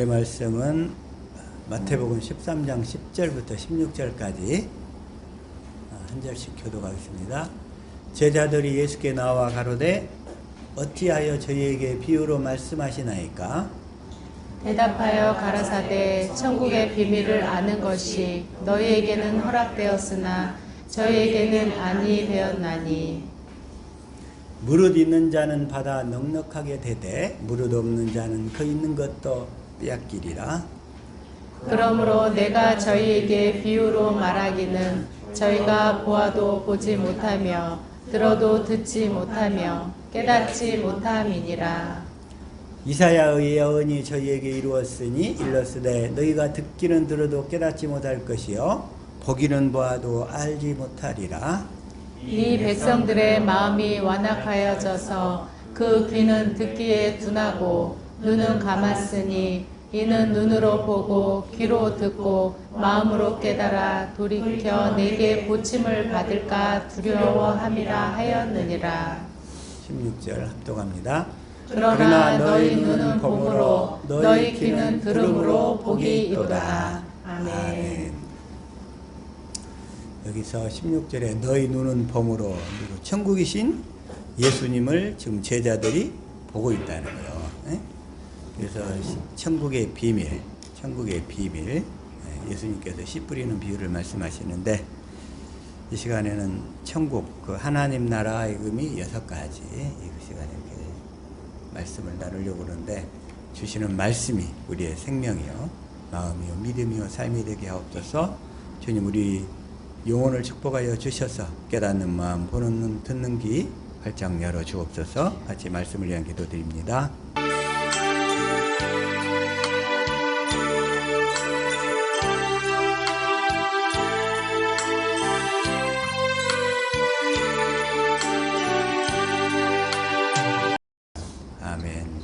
오늘의 말씀은 마태복음 13장 10절부터 16절까지 한 절씩 교독하겠습니다. 제자들이 예수께 나와 가로되 어찌하여 저희에게 비유로 말씀하시나이까? 대답하여 가라사대 천국의 비밀을 아는 것이 너희에게는 허락되었으나 저희에게는 아니 되었나니 무릇 있는 자는 받아 넉넉하게 되되 무릇 없는 자는 그 있는 것도 빼앗기리라. 그러므로 내가 저희에게 비유로 말하기는 저희가 보아도 보지 못하며 들어도 듣지 못하며 깨닫지 못함이니라. 이사야의 예언이 저희에게 이루었으니 일렀으되 너희가 듣기는 들어도 깨닫지 못할 것이요 보기는 보아도 알지 못하리라. 이 백성들의 마음이 완악하여져서 그 귀는 듣기에 둔하고 눈은 감았으니 이는 눈으로 보고 귀로 듣고 마음으로 깨달아 돌이켜 내게 고침을 받을까 두려워함이라 하였느니라. 16절 합독합니다. 그러나 너희 눈은 봄으로 너희 귀는 들음으로 복이 있도다. 아멘. 여기서 16절에 너희 눈은 봄으로 천국이신 예수님을 지금 제자들이 보고 있다는 거예요. 그래서 천국의 비밀, 예수님께서 씨 뿌리는 비유를 말씀하시는데 이 시간에는 천국, 그 하나님 나라의 의미 6가지 이 시간에 이렇게 말씀을 나누려고 그러는데 주시는 말씀이 우리의 생명이요 마음이요 믿음이요 삶이 되게 하옵소서. 주님 우리 영혼을 축복하여 주셔서 깨닫는 마음 보는 눈 듣는 귀 활짝 열어 주옵소서. 같이 말씀을 위한 기도 드립니다. 아멘.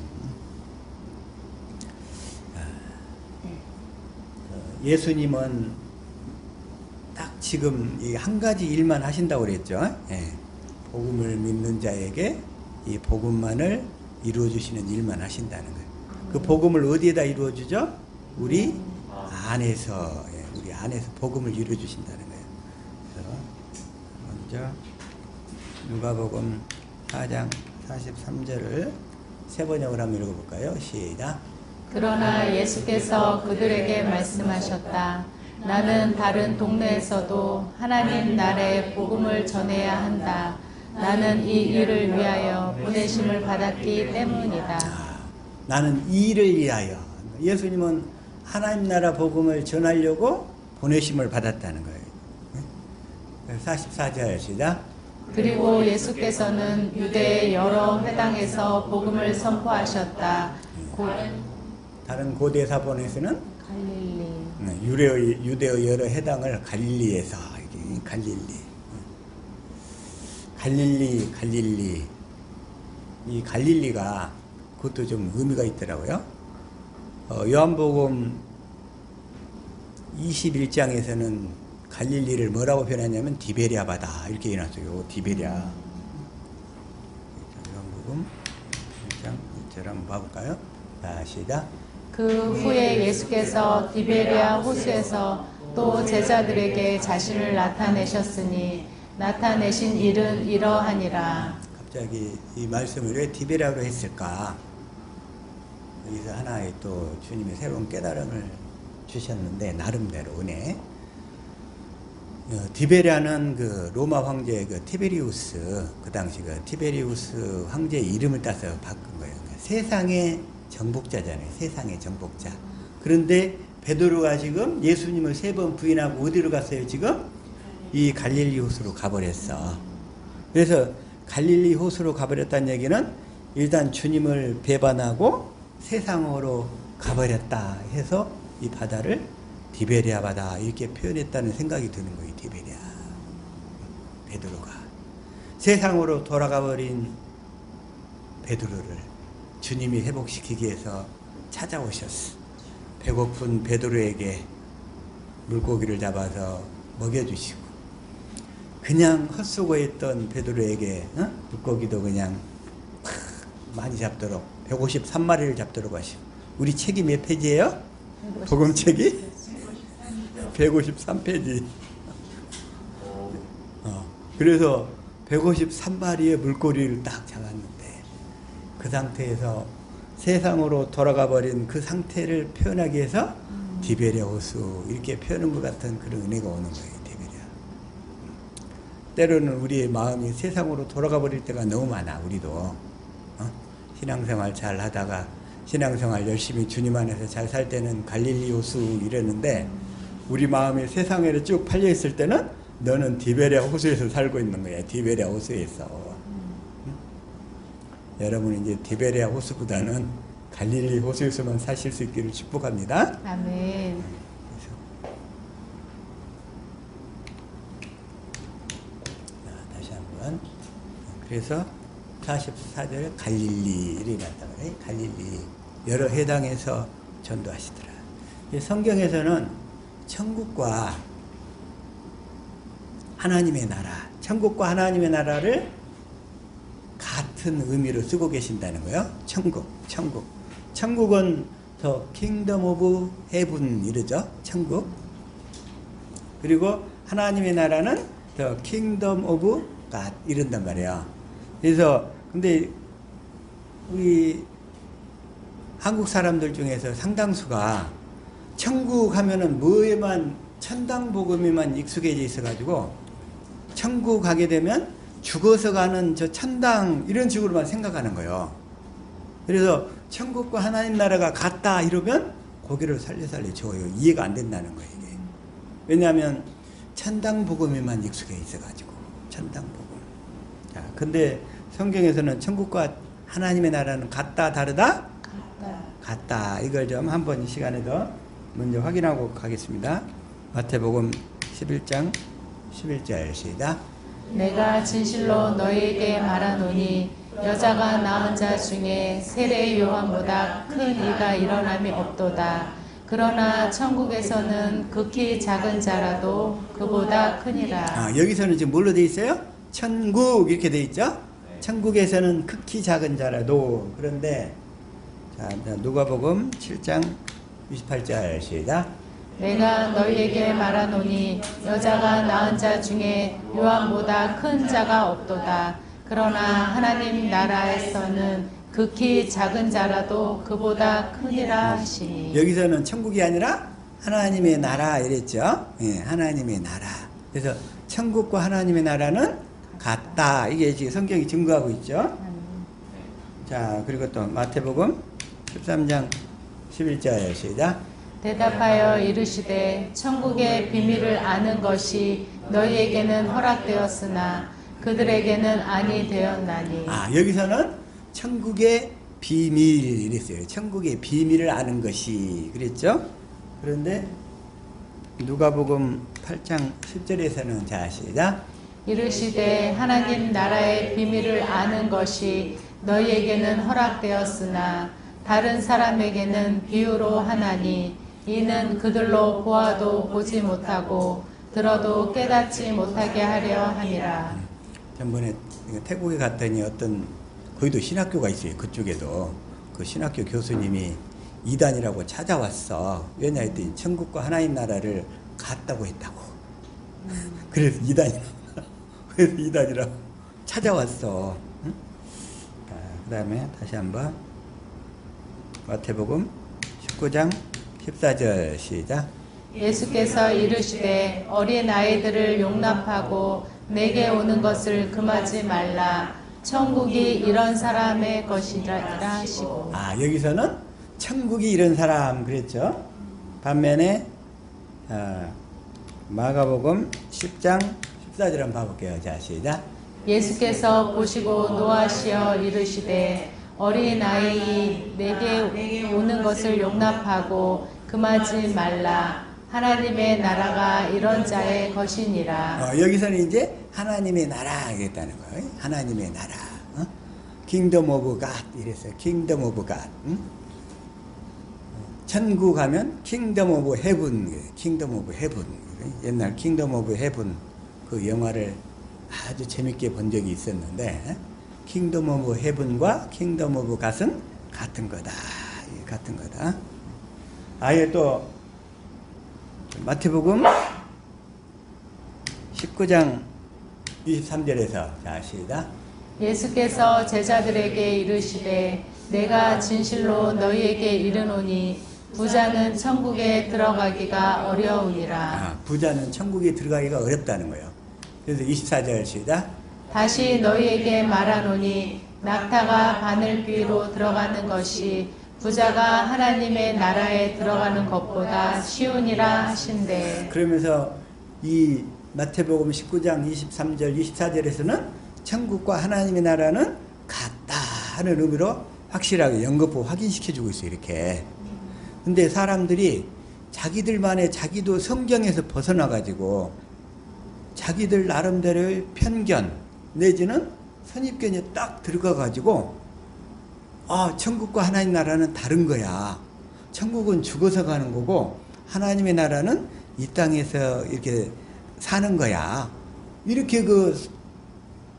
예수님은 딱 지금 이 한 가지 일만 하신다고 그랬죠. 복음을 믿는 자에게 이 복음만을 이루어 주시는 일만 하신다는 거예요. 그 복음을 어디에다 이루어 주죠? 우리 안에서 복음을 이루어 주신다는 거예요. 그래서 먼저 누가복음 4장 43절을 세 번역을 한번 읽어볼까요? 시작. 그러나 예수께서 그들에게 말씀하셨다. 나는 다른 동네에서도 하나님 나라의 복음을 전해야 한다. 나는 이 일을 위하여 보내심을 받았기 때문이다. 나는 이 일을 위하여. 예수님은 하나님 나라 복음을 전하려고 보내심을 받았다는 거예요. 44절 시작. 그리고 예수께서는 유대의 여러 회당에서 복음을 선포하셨다. 다른 고대 사본에서는 갈릴리. 유대의 여러 해당을 갈릴리에서 갈릴리 이 갈릴리가 그것도 좀 의미가 있더라고요. 요한복음 21장에서는 갈릴리를 뭐라고 표현하냐면 디베랴 바다 이렇게 해놨어요. 디베랴. 요한복음 1장 1절 한번 봐볼까요? 자, 시작. 그 후에 예수께서 디베랴 호수에서 또 제자들에게 자신을 나타내셨으니 나타내신 일은 이러하니라. 갑자기 이 말씀을 왜 디베랴로 했을까? 여기서 하나의 또 주님의 새로운 깨달음을 주셨는데 나름대로 은혜. 디베랴는 그 로마 황제 그 티베리우스 그 당시 그 티베리우스 황제의 이름을 따서 바꾼 거예요. 그러니까 세상의 정복자잖아요. 세상의 정복자. 그런데 베드로가 지금 예수님을 3번 부인하고 어디로 갔어요? 지금 이 갈릴리 호수로 가버렸어. 그래서 갈릴리 호수로 가버렸다는 얘기는 일단 주님을 배반하고 세상으로 가버렸다 해서 이 바다를 디베랴 바다 이렇게 표현했다는 생각이 드는 거예요. 디베랴. 베드로가 세상으로 돌아가버린 베드로를 주님이 회복시키기 위해서 찾아오셨어. 배고픈 베드로에게 물고기를 잡아서 먹여주시고 그냥 헛수고했던 베드로에게 물고기도 그냥 많이 잡도록 153마리를 잡도록 하시고 우리 책이 몇 페이지예요? 복음책이? 153페이지. 그래서 153마리의 물고기를 딱 잡았는데 그 상태에서 세상으로 돌아가 버린 그 상태를 표현하기 위해서 디베랴 호수 이렇게 표현한 것 같은 그런 은혜가 오는 거예요. 디베랴. 때로는 우리의 마음이 세상으로 돌아가 버릴 때가 너무 많아. 우리도 신앙생활 잘 하다가 신앙생활 열심히 주님 안에서 잘 살 때는 갈릴리 호수 이랬는데 우리 마음이 세상에 쭉 팔려 있을 때는 너는 디베랴 호수에서 살고 있는 거야. 디베랴 호수에서. 여러분 이제 디베랴 호수보다는 갈릴리 호수에서만 사실 수 있기를 축복합니다. 아멘. 다시 한번. 그래서 44절 갈릴리를 갖다가 그래. 갈릴리 여러 해당에서 전도하시더라. 성경에서는 천국과 하나님의 나라, 천국과 하나님의 나라를 같은 의미로 쓰고 계신다는 거예요. 천국은 더 킹덤 오브 헤븐 이러죠. 천국. 그리고 하나님의 나라는 더 킹덤 오브 갓 이런단 말이에요. 그래서 근데 우리 한국 사람들 중에서 상당수가 천국 하면은 뭐에만 천당 복음에만 익숙해져 있어가지고 천국 가게 되면 죽어서 가는 저 천당 이런 식으로만 생각하는 거예요. 그래서 천국과 하나님 나라가 같다 이러면 고개를 살려살려 저어요. 이해가 안 된다는 거예요. 이게. 왜냐하면 천당 복음에만 익숙해 있어가지고 천당 복음. 자, 근데 성경에서는 천국과 하나님의 나라는 같다 다르다? 같다. 이걸 좀 한번 이 시간에 더 먼저 확인하고 가겠습니다. 마태복음 11장 11절 시작. 내가 진실로 너희에게 말하노니 여자가 낳은 자 중에 세례 요한보다 큰 이가 일어남이 없도다. 그러나 천국에서는 극히 작은 자라도 그보다 크니라. 여기서는 지금 뭘로 돼 있어요? 천국 이렇게 돼 있죠? 천국에서는 극히 작은 자라도. 그런데 자, 누가복음 7장 28절 시작. 내가 너희에게 말하노니 여자가 낳은 자 중에 요한보다 큰 자가 없도다. 그러나 하나님 나라에서는 극히 작은 자라도 그보다 크니라 하시니. 여기서는 천국이 아니라 하나님의 나라 이랬죠. 예, 하나님의 나라. 그래서 천국과 하나님의 나라는 같다. 이게 지금 성경이 증거하고 있죠. 자, 그리고 또 마태복음 13장 11절 시작. 대답하여 이르시되 천국의 비밀을 아는 것이 너희에게는 허락되었으나 그들에게는 아니 되었나니. 여기서는 천국의 비밀 이랬어요. 천국의 비밀을 아는 것이 그랬죠. 그런데 누가복음 8장 10절에서는 자 시작. 이르시되 하나님 나라의 비밀을 아는 것이 너희에게는 허락되었으나 다른 사람에게는 비유로 하나니 이는 그들로 보아도 보지 못하고 들어도 깨닫지 못하게 하려 함이라. 전번에 태국에 갔더니 어떤 거기도 신학교가 있어요. 그쪽에도 그 신학교 교수님이 이단이라고 찾아왔어. 왜냐 했더니 천국과 하나님 나라를 같다고 했다고. 그래서 이단이라고 찾아왔어. 응? 그 다음에 다시 한번 마태복음 19장 14절 시작. 예수께서 이르시되 어린 아이들을 용납하고 내게 오는 것을 금하지 말라. 천국이 이런 사람의 것이라 하시고. 여기서는 천국이 이런 사람 그랬죠. 반면에 마가복음 10장 14절 한번 봐볼게요. 자 시작. 예수께서 보시고 노하시어 이르시되 어린 아이 내게 오는 것을 용납하고 금하지 말라. 하나님의 나라가 이런 자의 것이니라. 여기서는 이제 하나님의 나라 하겠다는 거예요. 하나님의 나라. 킹덤 오브 갓 이랬어요. 킹덤 오브 갓. 천국 하면 킹덤 오브 헤븐. 킹덤 오브 헤븐. 옛날 킹덤 오브 헤븐 그 영화를 아주 재밌게 본 적이 있었는데 킹덤 오브 헤븐과 킹덤 오브 갓은 같은 거다 이게 같은 거다. 아예 또 마태복음 19장 23절에서 자 시작. 예수께서 제자들에게 이르시되 내가 진실로 너희에게 이르노니 부자는 천국에 들어가기가 어려우니라. 부자는 천국에 들어가기가 어렵다는 거예요. 그래서 24절 시작. 다시 너희에게 말하노니 낙타가 바늘귀로 들어가는 것이 부자가 하나님의 나라에 들어가는 것보다 쉬우니라 하신대. 그러면서 이 마태복음 19장 23절 24절에서는 천국과 하나님의 나라는 같다 하는 의미로 확실하게 연거푸 확인시켜주고 있어요. 이렇게. 근데 사람들이 자기들만의 자기도 성경에서 벗어나가지고 자기들 나름대로의 편견 내지는 선입견이 딱 들어가가지고 천국과 하나님 나라는 다른 거야. 천국은 죽어서 가는 거고 하나님의 나라는 이 땅에서 이렇게 사는 거야. 이렇게 그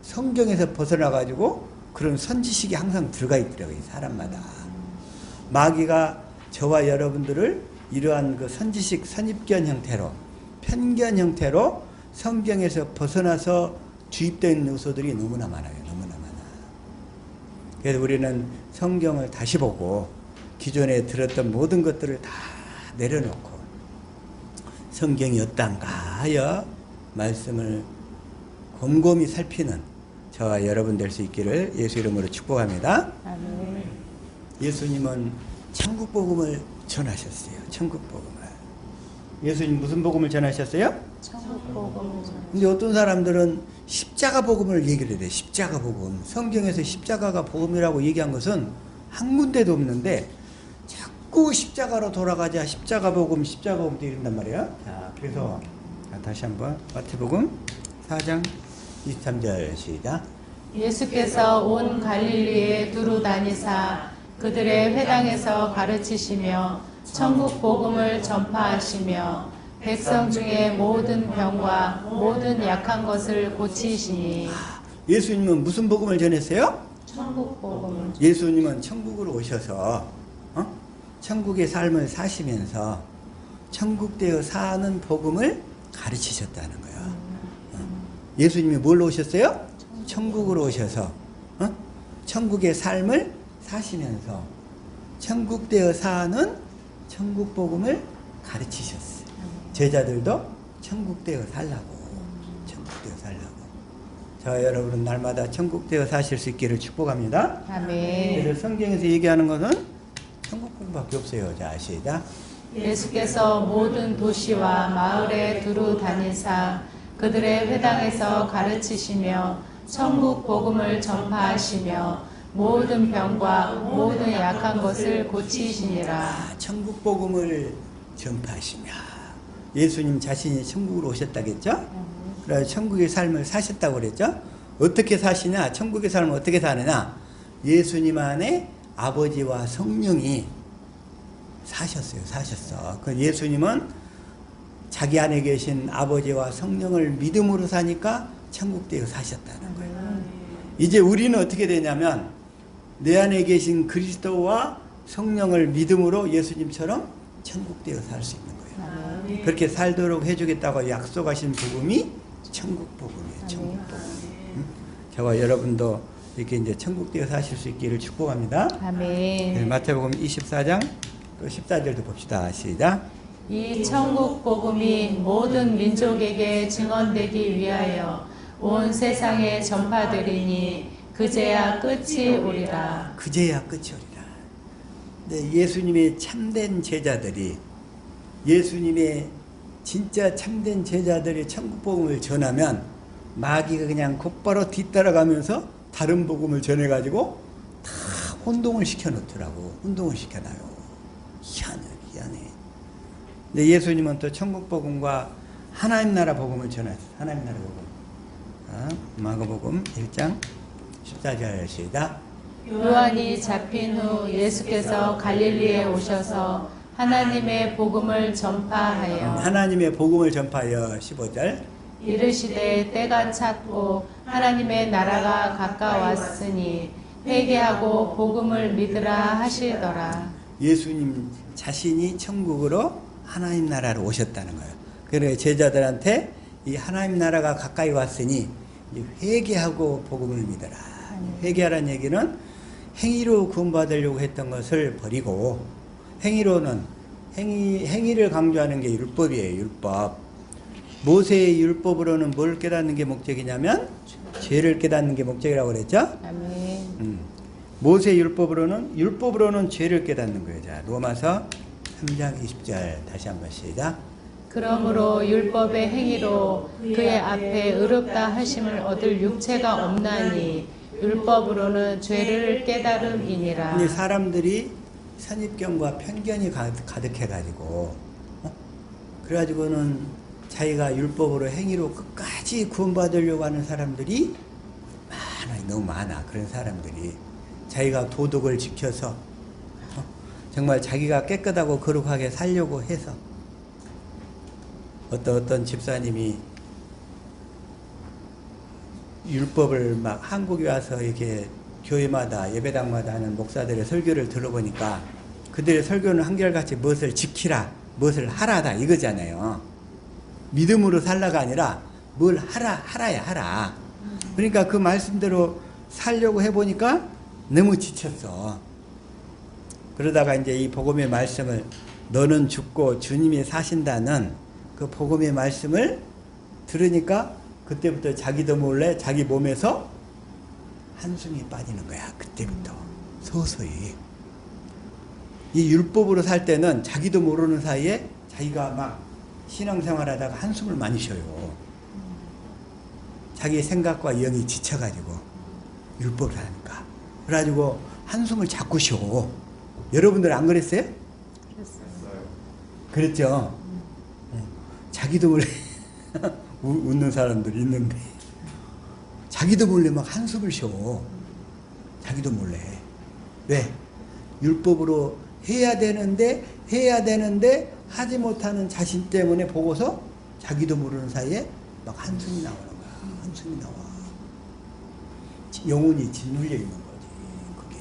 성경에서 벗어나가지고 그런 선지식이 항상 들어가 있더라고요. 사람마다. 마귀가 저와 여러분들을 이러한 그 선지식 선입견 형태로 편견 형태로 성경에서 벗어나서 주입된 요소들이 너무나 많아요. 너무나 많아. 그래서 우리는 성경을 다시 보고 기존에 들었던 모든 것들을 다 내려놓고 성경이 어떤가 하여 말씀을 곰곰이 살피는 저와 여러분 될 수 있기를 예수 이름으로 축복합니다. 아멘. 예수님은 천국 복음을 전하셨어요. 천국 복음을. 예수님 무슨 복음을 전하셨어요? 천국 복음을 전하셨어요. 근데 어떤 사람들은 십자가 복음을 얘기를 해요. 십자가 복음. 성경에서 십자가가 복음이라고 얘기한 것은 한 군데도 없는데 자꾸 십자가로 돌아가자. 십자가 복음 이런단 말이에요. 자, 그래서 다시 한번 마태복음 4장 23절 시작. 예수께서 온 갈릴리에 두루 다니사 그들의 회당에서 가르치시며 천국 복음을 전파하시며 백성 중에 모든 병과 모든 약한 것을 고치시니. 예수님은 무슨 복음을 전했어요? 천국 복음을. 예수님은 천국으로 오셔서 천국의 삶을 사시면서 천국되어 사는 복음을 가르치셨다는 거예요. 예수님이 뭘로 오셨어요? 천국으로 오셔서 천국의 삶을 사시면서 천국되어 사는 천국 복음을 가르치셨어요. 제자들도 천국되어 살라고. 천국되어 살라고. 저와 여러분은 날마다 천국되어 사실 수 있기를 축복합니다. 아멘. 그래서 성경에서 얘기하는 것은 천국 복음밖에 없어요. 자, 시작. 예수께서 모든 도시와 마을에 두루 다니사 그들의 회당에서 가르치시며 천국 복음을 전파하시며 모든 병과 모든 약한 것을 고치시니라. 천국 복음을 전파하시며 예수님 자신이 천국으로 오셨다겠죠? 그래서 천국의 삶을 사셨다고 그랬죠? 어떻게 사시냐? 천국의 삶을 어떻게 사느냐? 예수님 안에 아버지와 성령이 사셨어. 그 예수님은 자기 안에 계신 아버지와 성령을 믿음으로 사니까 천국되어 사셨다는 거예요. 이제 우리는 어떻게 되냐면 내 안에 계신 그리스도와 성령을 믿음으로 예수님처럼 천국되어 살 수 있는 거예요. 그렇게 살도록 해주겠다고 약속하신 복음이 천국 복음이에요. 천국 복음. 저와 여러분도 이렇게 이제 천국되어 사실 수 있기를 축복합니다. 아멘. 마태복음 24장 또 14절도 봅시다. 시작. 이 천국 복음이 모든 민족에게 증언되기 위하여 온 세상에 전파되리니 그제야 끝이 오리라. 그제야 끝이 오리라. 네, 예수님의 참된 제자들이 예수님의 진짜 참된 제자들이 천국 복음을 전하면 마귀가 그냥 곧바로 뒤따라가면서 다른 복음을 전해가지고 다 혼동을 시켜놓더라고. 혼동을 시켜놔요. 희한해. 근데 예수님은 또 천국 복음과 하나님 나라 복음을 전하셨어요. 하나님 나라 복음. 마가복음 1장 14절 시작. 요한이 잡힌 후 예수께서 갈릴리에 오셔서 하나님의 복음을 전파하여 하나님의 복음을 전파하여 15절. 이르시되 때가 찼고 하나님의 나라가 가까웠으니 회개하고 복음을 믿으라 하시더라. 예수님 자신이 천국으로 하나님 나라로 오셨다는 거예요. 그래서 제자들한테 이 하나님 나라가 가까이 왔으니 회개하고 복음을 믿어라. 회개하라는 얘기는 행위로 구원받으려고 했던 것을 버리고, 행위로는 행위를 강조하는 게 율법이에요. 율법. 모세의 율법으로는 뭘 깨닫는 게 목적이냐면 죄를 깨닫는 게 목적이라고 그랬죠. 아멘. 모세 율법으로는 죄를 깨닫는 거예요. 자, 로마서 3장 20절 다시 한번 시작. 그러므로 율법의 행위로 그의 앞에 의롭다 하심을 얻을 육체가 없나니 율법으로는 죄를 깨달음이니라. 근데 사람들이 선입견과 편견이 가득해가지고, 그래가지고는 자기가 율법으로 행위로 끝까지 구원받으려고 하는 사람들이 너무 많아. 그런 사람들이 자기가 도덕을 지켜서 정말 자기가 깨끗하고 거룩하게 살려고 해서, 어떤 집사님이 율법을 막 한국에 와서 이렇게 교회마다 예배당마다 하는 목사들의 설교를 들어보니까 그들의 설교는 한결같이 무엇을 지키라, 무엇을 하라다 이거잖아요. 믿음으로 살라가 아니라 뭘 하라. 그러니까 그 말씀대로 살려고 해보니까 너무 지쳤어. 그러다가 이제 이 복음의 말씀을, 너는 죽고 주님이 사신다는 그 복음의 말씀을 들으니까 그때부터 자기도 몰래 자기 몸에서 한숨이 빠지는 거야. 그때부터 서서히. 이 율법으로 살 때는 자기도 모르는 사이에 자기가 막 신앙생활하다가 한숨을 많이 쉬어요. 자기 생각과 영이 지쳐가지고 율법을 하니까. 그래가지고 한숨을 자꾸 쉬어. 여러분들 안 그랬어요? 그랬죠. 자기도 몰래 웃는 사람들이 있는데 자기도 몰래 막 한숨을 쉬어. 자기도 몰래. 왜? 율법으로 해야 되는데 하지 못하는 자신 때문에 보고서 자기도 모르는 사이에 막 한숨이 나오는 거야. 한숨이 나와. 영혼이 짓눌려 있는 거지. 그게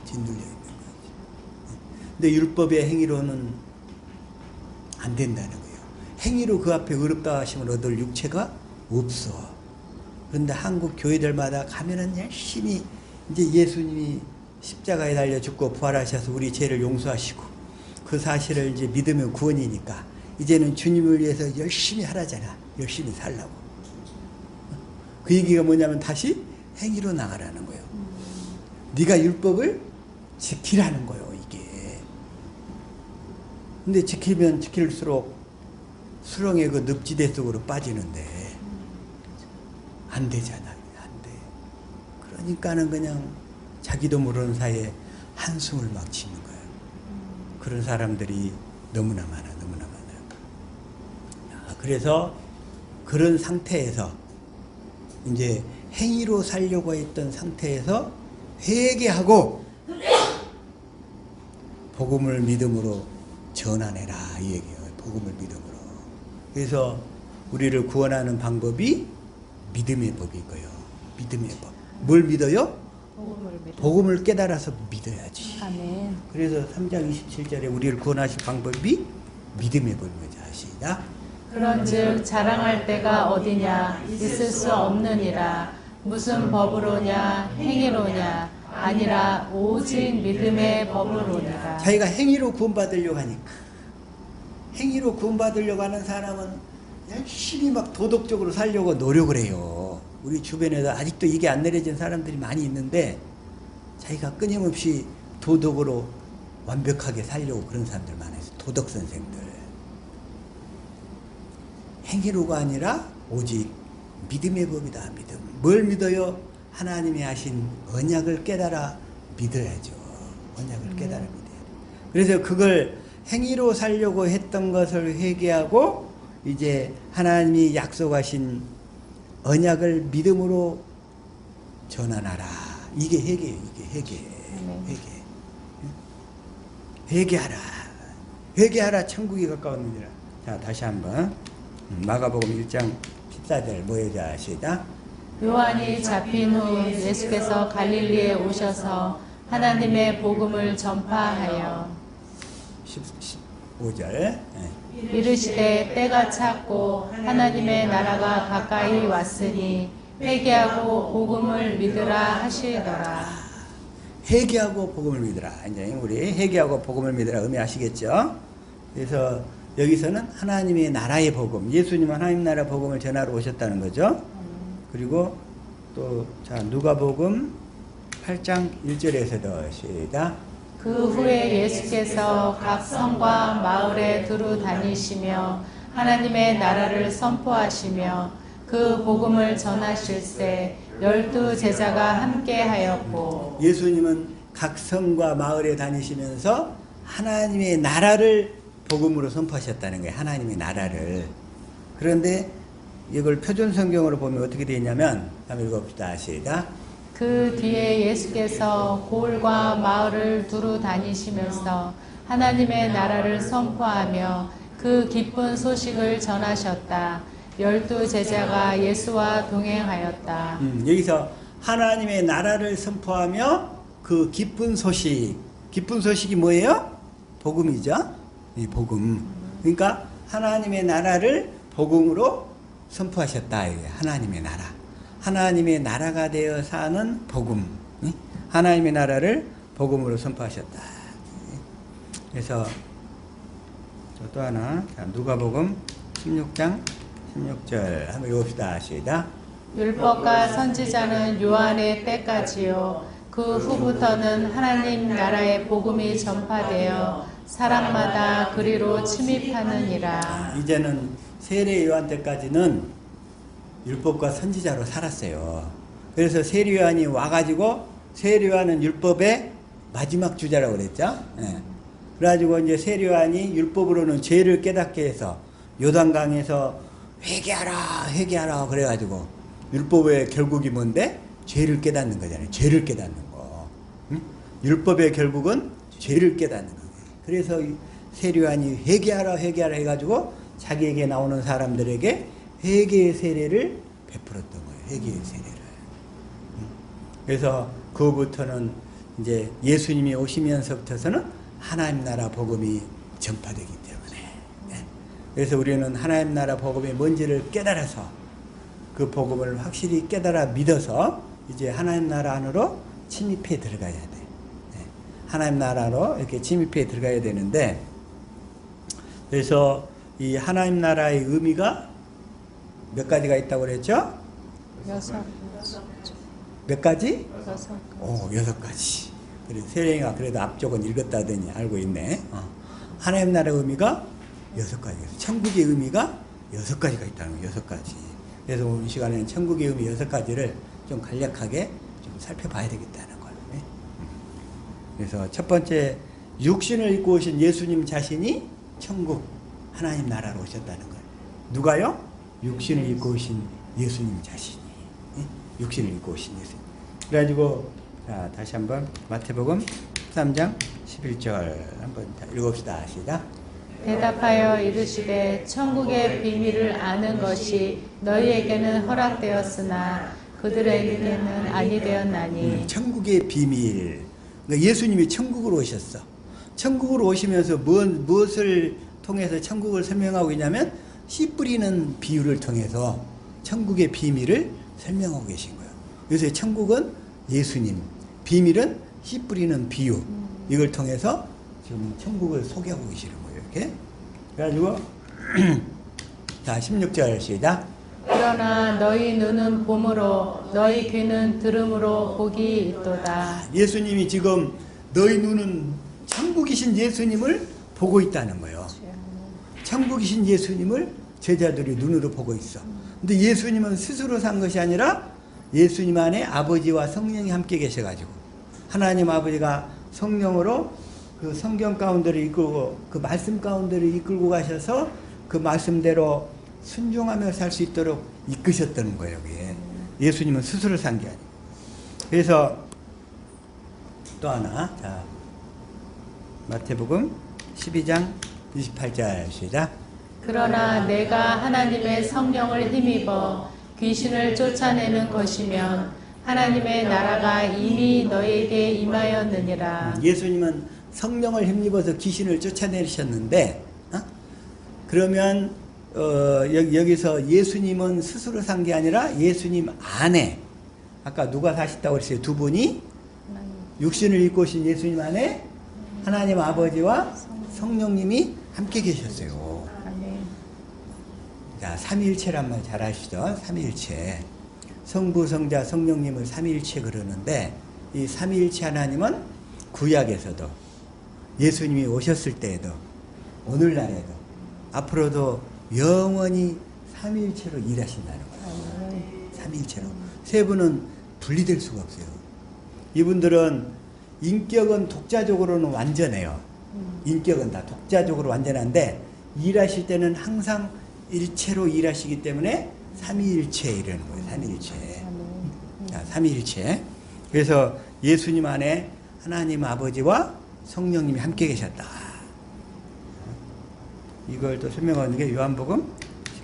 짓눌려 있는 거지. 근데 율법의 행위로는 안 된다는 거예요. 행위로 그 앞에 의롭다 하심을 얻을 육체가 없어. 그런데 한국 교회들마다 가면은 열심히 이제 예수님이 십자가에 달려 죽고 부활하셔서 우리 죄를 용서하시고 그 사실을 이제 믿으면 구원이니까 이제는 주님을 위해서 열심히 하라잖아. 열심히 살라고. 그 얘기가 뭐냐면 다시 행위로 나가라는 거예요. 네가 율법을 지키라는 거예요. 이게. 근데 지키면 지킬수록 수렁의 그 늪지대 속으로 빠지는데 안 되잖아. 안 돼. 그러니까는 그냥 자기도 모르는 사이에 한숨을 막 치는 거예요. 그런 사람들이 너무나 많아. 그래서 그런 상태에서 이제 행위로 살려고 했던 상태에서 회개하고 복음을 믿음으로 전환해라 이 얘기예요. 복음을 믿음으로. 그래서 우리를 구원하는 방법이 믿음의 법이고요. 믿음의 법. 뭘 믿어요? 복음을 깨달아서 믿어야지. 아멘. 그래서 3장 27절에 우리를 구원하실 방법이 믿음의 법입니다. 시작. 그런즉 자랑할 때가 어디냐 있을 수 없느니라. 무슨 법으로냐 행위로냐 아니라 오직 믿음의 법으로니라. 자기가 행위로 구원받으려고 하니까, 행위로 구원받으려고 하는 사람은 열심히 막 도덕적으로 살려고 노력을 해요. 우리 주변에도 아직도 이게 안 내려진 사람들이 많이 있는데 자기가 끊임없이 도덕으로 완벽하게 살려고 그런 사람들 많아요. 도덕 선생들. 행위로가 아니라 오직 믿음의 법이다. 믿음. 뭘 믿어요? 하나님이 하신 언약을 깨달아 믿어야죠. 언약을 깨달아 믿어야 돼요. 그래서 그걸 행위로 살려고 했던 것을 회개하고 이제 하나님이 약속하신 언약을 믿음으로 전환하라. 이게 회개예요. 이게 회개. 회개하라. 회개하라. 천국이 가까웠느니라. 자, 다시 한번 마가복음 1장 14절 모여자 시작. 요한이 잡힌 후 예수께서 갈릴리에 오셔서 하나님의 복음을 전파하여 15절. 이르시되 때가 찼고 하나님의 나라가 가까이 왔으니 회개하고 복음을 믿으라 하시더라. 회개하고 복음을 믿으라. 이제 우리 회개하고 복음을 믿으라 의미하시겠죠? 그래서 여기서는 하나님의 나라의 복음, 예수님은 하나님 나라 복음을 전하러 오셨다는 거죠. 그리고 또 자 누가복음 8장 1절에서도 시작. 그 후에 예수께서 각 성과 마을에 두루 다니시며 하나님의 나라를 선포하시며 그 복음을 전하실세 12 제자가 함께하였고. 예수님은 각 성과 마을에 다니시면서 하나님의 나라를 복음으로 선포하셨다는 거예요. 하나님의 나라를. 그런데 이걸 표준 성경으로 보면 어떻게 되어 있냐면 한번 읽어봅시다. 시작. 그 뒤에 예수께서 고을과 마을을 두루 다니시면서 하나님의 나라를 선포하며 그 기쁜 소식을 전하셨다. 12 제자가 예수와 동행하였다. 여기서 하나님의 나라를 선포하며 그 기쁜 소식. 기쁜 소식이 뭐예요? 복음이죠. 이 복음. 그러니까 하나님의 나라를 복음으로 선포하셨다. 이게 하나님의 나라. 하나님의 나라가 되어 사는 복음. 하나님의 나라를 복음으로 선포하셨다. 그래서 또 하나, 누가복음 16장 16절 한번 읽읍시다. 시작. 율법과 선지자는 요한의 때까지요. 그 후부터는 하나님 나라의 복음이 전파되어 사람마다 그리로 침입하느니라. 이제는 세례 요한 때까지는 율법과 선지자로 살았어요. 그래서 세례 요한이 와가지고 세례 요한은 율법의 마지막 주자라고 그랬죠. 예. 그래가지고 이제 세례 요한이 율법으로는 죄를 깨닫게 해서 요단강에서 회개하라 그래가지고 율법의 결국이 뭔데? 죄를 깨닫는 거잖아요. 죄를 깨닫는 거. 응? 율법의 결국은 죄를 깨닫는 거예요. 그래서 세례 요한이 회개하라 해가지고 자기에게 나오는 사람들에게 회개의 세례를 베풀었던 거예요. 회개의 세례를. 그래서 그부터는 이제 예수님이 오시면서부터서는 하나님 나라 복음이 전파되기 때문에. 그래서 우리는 하나님 나라 복음이 뭔지를 깨달아서 그 복음을 확실히 깨달아 믿어서 이제 하나님 나라 안으로 침입해 들어가야 돼. 하나님 나라로 이렇게 침입해 들어가야 되는데, 그래서 이 하나님 나라의 의미가 몇 가지가 있다고 그랬죠? 6. 몇 가지? 6. 6가지. 그래, 세례가 그래도 앞쪽은 읽었다더니 알고 있네. 하나님 나라의 의미가 6가지예요. 천국의 의미가 6가지가 있다는 거예요. 6가지. 그래서 오늘 이 시간에는 천국의 의미 6가지를 좀 간략하게 좀 살펴봐야 되겠다는 거예요. 그래서 첫 번째, 육신을 입고 오신 예수님 자신이 천국 하나님 나라로 오셨다는 거예요. 누가요? 육신을 입고 오신 예수님 자신이. 육신을 입고 오신 예수님. 그래가지고 자, 다시 한번 마태복음 13장 11절 한번 읽읍시다. 시작. 대답하여 이르시되 천국의 비밀을 아는 것이 너희에게는 허락되었으나 그들에게는 아니 되었나니. 천국의 비밀. 그러니까 예수님이 천국으로 오셨어. 천국으로 오시면서 무엇을 통해서 천국을 설명하고 있냐면 씨 뿌리는 비유를 통해서 천국의 비밀을 설명하고 계신 거예요. 그래서 천국은 예수님, 비밀은 씨 뿌리는 비유. 이걸 통해서 지금 천국을 소개하고 계시는 거예요. 이렇게. 그래가지고 자 16절 시작. 그러나 너희 눈은 봄으로 너희 귀는 들음으로 복이 있도다. 예수님이 지금 너희 눈은 천국이신 예수님을 보고 있다는 거예요. 천국이신 예수님을 제자들이 눈으로 보고 있어. 근데 예수님은 스스로 산 것이 아니라 예수님 안에 아버지와 성령이 함께 계셔가지고 하나님 아버지가 성령으로 그 성경 가운데를 이끌고 그 말씀 가운데를 이끌고 가셔서 그 말씀대로 순종하며 살 수 있도록 이끄셨다는 거예요. 여기에. 예수님은 스스로 산 게 아니에요. 그래서 또 하나, 자 마태복음 12장 28절 시작. 그러나 내가 하나님의 성령을 힘입어 귀신을 쫓아내는 것이면 하나님의 나라가 이미 너에게 임하였느니라. 예수님은 성령을 힘입어서 귀신을 쫓아내셨는데, 그러면 여기서 예수님은 스스로 산 게 아니라 예수님 안에, 아까 누가 사셨다고 그랬어요? 두 분이 육신을 입고 오신 예수님 안에 하나님 아버지와 성령님이 함께 계셨어요. 아멘. 자, 삼위일체란 말 잘 아시죠? 삼위일체. 성부, 성자, 성령님을 삼위일체 그러는데, 이 삼위일체 하나님은 구약에서도 예수님이 오셨을 때에도 오늘날에도 앞으로도 영원히 삼위일체로 일하신다는 거예요. 삼위일체로. 세 분은 분리될 수가 없어요. 이분들은 인격은 독자적으로는 완전해요. 인격은 다 독자적으로 완전한데 일하실 때는 항상 일체로 일하시기 때문에 삼위일체 이러는 거예요. 삼위일체. 삼위일체. 그래서 예수님 안에 하나님 아버지와 성령님이 함께 계셨다. 이걸 또 설명하는 게 요한복음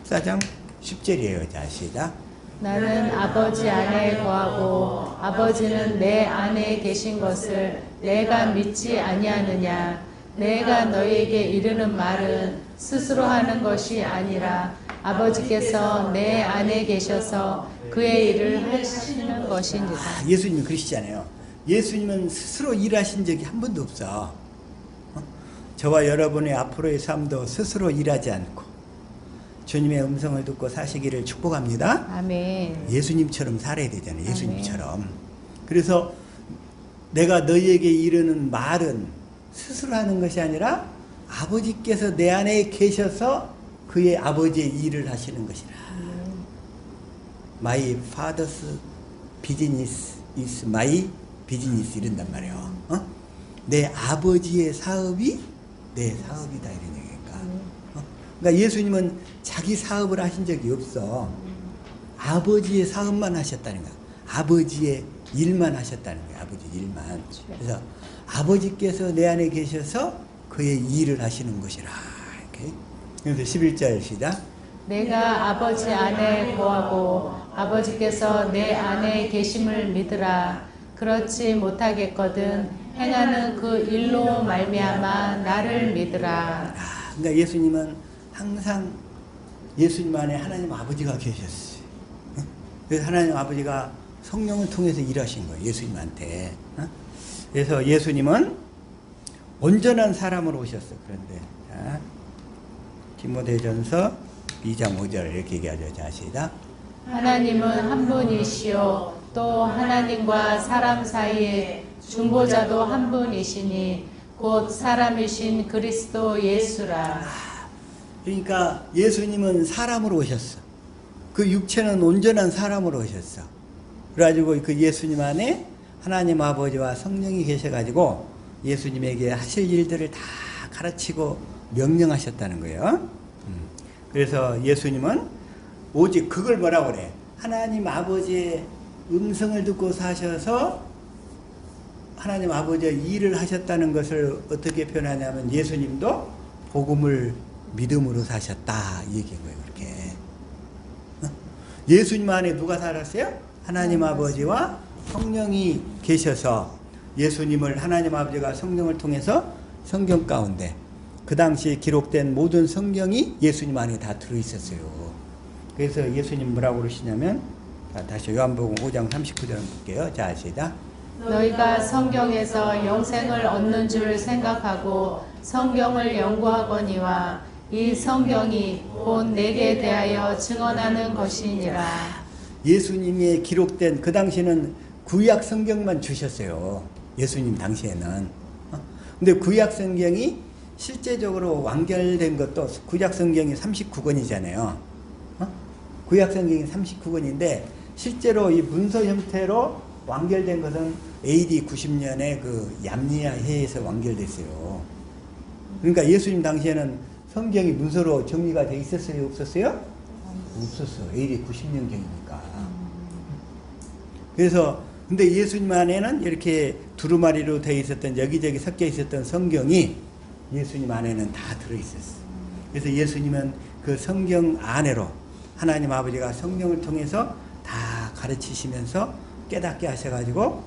14장 10절이에요. 자, 시작. 나는 아버지 안에 거하고 아버지는 내 안에 계신 것을 내가 믿지 아니하느냐. 내가 너희에게 이르는 말은 스스로 하는 것이 아니라 아버지께서 내 안에 계셔서 그의 일을 하시는 것이니라. 예수님이 그러시잖아요. 예수님은 스스로 일하신 적이 한 번도 없어. 저와 여러분의 앞으로의 삶도 스스로 일하지 않고 주님의 음성을 듣고 사시기를 축복합니다. 아멘. 예수님처럼 살아야 되잖아요. 예수님처럼. 그래서 내가 너희에게 이르는 말은 스스로 하는 것이 아니라 아버지께서 내 안에 계셔서 그의 아버지의 일을 하시는 것이라. My father's business is my business 이런단 말이에요. 내 아버지의 사업이 내 사업이다 이런 얘기니까. 그러니까 예수님은 자기 사업을 하신 적이 없어. 아버지의 사업만 하셨다는 거야. 아버지의 일만 하셨다는 거야. 아버지 일만. 그래서 아버지께서 내 안에 계셔서 그의 일을 하시는 것이라. 이렇게. 그래서 11절 시작. 내가 아버지 안에 거하고 아버지께서 내 안에 계심을 믿으라. 그렇지 못하겠거든 행하는 그 일로 말미암아 나를 믿으라. 그러니까 예수님은 항상 예수님 안에 하나님 아버지가 계셨어요. 그래서 하나님 아버지가 성령을 통해서 일하신 거예요. 예수님한테. 그래서 예수님은 온전한 사람으로 오셨어. 그런데 자, 디모데전서 2장 5절 이렇게 얘기하죠. 자, 시작. 하나님은 한 분이시요 또 하나님과 사람 사이에 중보자도 한 분이시니 곧 사람이신 그리스도 예수라. 그러니까 예수님은 사람으로 오셨어. 그 육체는 온전한 사람으로 오셨어. 그래가지고 그 예수님 안에 하나님 아버지와 성령이 계셔가지고 예수님에게 하실 일들을 다 가르치고 명령하셨다는 거예요. 그래서 예수님은 오직 그걸 뭐라고 그래? 하나님 아버지의 음성을 듣고 사셔서 하나님 아버지의 일을 하셨다는 것을 어떻게 표현하냐면 예수님도 복음을 믿음으로 사셨다 이 얘기인 거예요. 그렇게 예수님 안에 누가 살았어요? 하나님 아버지와 성령이 계셔서 예수님을 하나님 아버지가 성령을 통해서 성경 가운데 그 당시 기록된 모든 성경이 예수님 안에 다 들어있었어요. 그래서 예수님 뭐라고 그러시냐면 다시 요한복음 5장 39절 볼게요. 자, 시작. 너희가 성경에서 영생을 얻는 줄 생각하고 성경을 연구하거니와 이 성경이 곧 내게 대하여 증언하는 것이니라. 예수님이 기록된 그 당시는 구약 성경만 주셨어요. 예수님 당시에는. 근데 구약 성경이 실제적으로 완결된 것도 구약 성경이 39권이잖아요. 구약 성경이 39권인데 실제로 이 문서 형태로 완결된 것은 AD 90년에 그 얌리아 해에서 완결됐어요. 그러니까 예수님 당시에는 성경이 문서로 정리가 돼 있었어요? 없었어요? 없었어. AD 90년경이니까. 그래서 근데 예수님 안에는 이렇게 두루마리로 되어 있었던 여기저기 섞여 있었던 성경이 예수님 안에는 다 들어있었어. 그래서 예수님은 그 성경 안으로 하나님 아버지가 성령을 통해서 다 가르치시면서 깨닫게 하셔가지고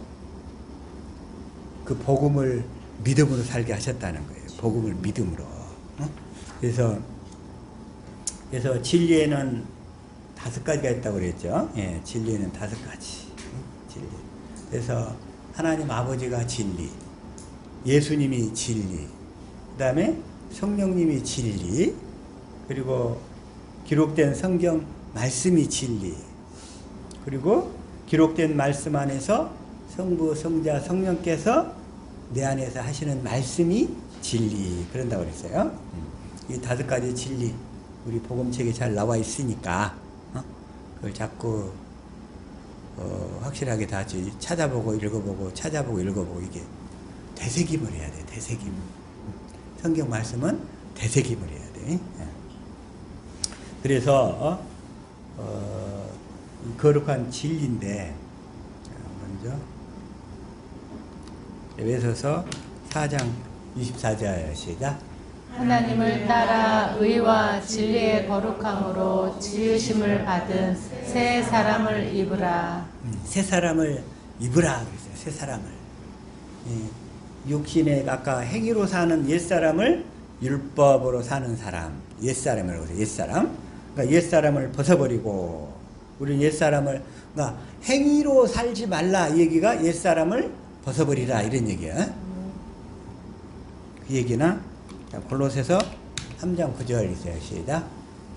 그 복음을 믿음으로 살게 하셨다는 거예요. 복음을 믿음으로. 그래서 진리에는 5가지가 있다고 그랬죠. 예, 진리에는 5가지. 진리. 그래서 하나님 아버지가 진리, 예수님이 진리, 그 다음에 성령님이 진리, 그리고 기록된 성경 말씀이 진리, 그리고 기록된 말씀 안에서 성부, 성자, 성령께서 내 안에서 하시는 말씀이 진리, 그런다고 그랬어요. 이 5가지 진리, 우리 복음책에 잘 나와 있으니까 그걸 자꾸 확실하게 다 찾아보고 읽어보고 찾아보고 읽어보고 이게 되새김을 해야 돼. 되새김. 성경 말씀은 되새김을 해야 돼. 그래서 거룩한 진리인데 먼저 에베소서 4장 24절 시작. 하나님을 따라 의와 진리의 거룩함으로 지으심을 받은 새 사람을 입으라. 새 사람을 입으라 그랬어요. 새 사람을. 육신의 아까 행위로 사는 옛사람을 율법으로 사는 사람, 옛사람이라고 그래요. 옛사람. 그러니까 옛사람을 벗어버리고 우리는 옛사람을, 그러니까 행위로 살지 말라 이 얘기가 옛사람을 벗어버리라 이런 얘기야. 그 얘기나 골로새서 3장 9절 있어요. 시작.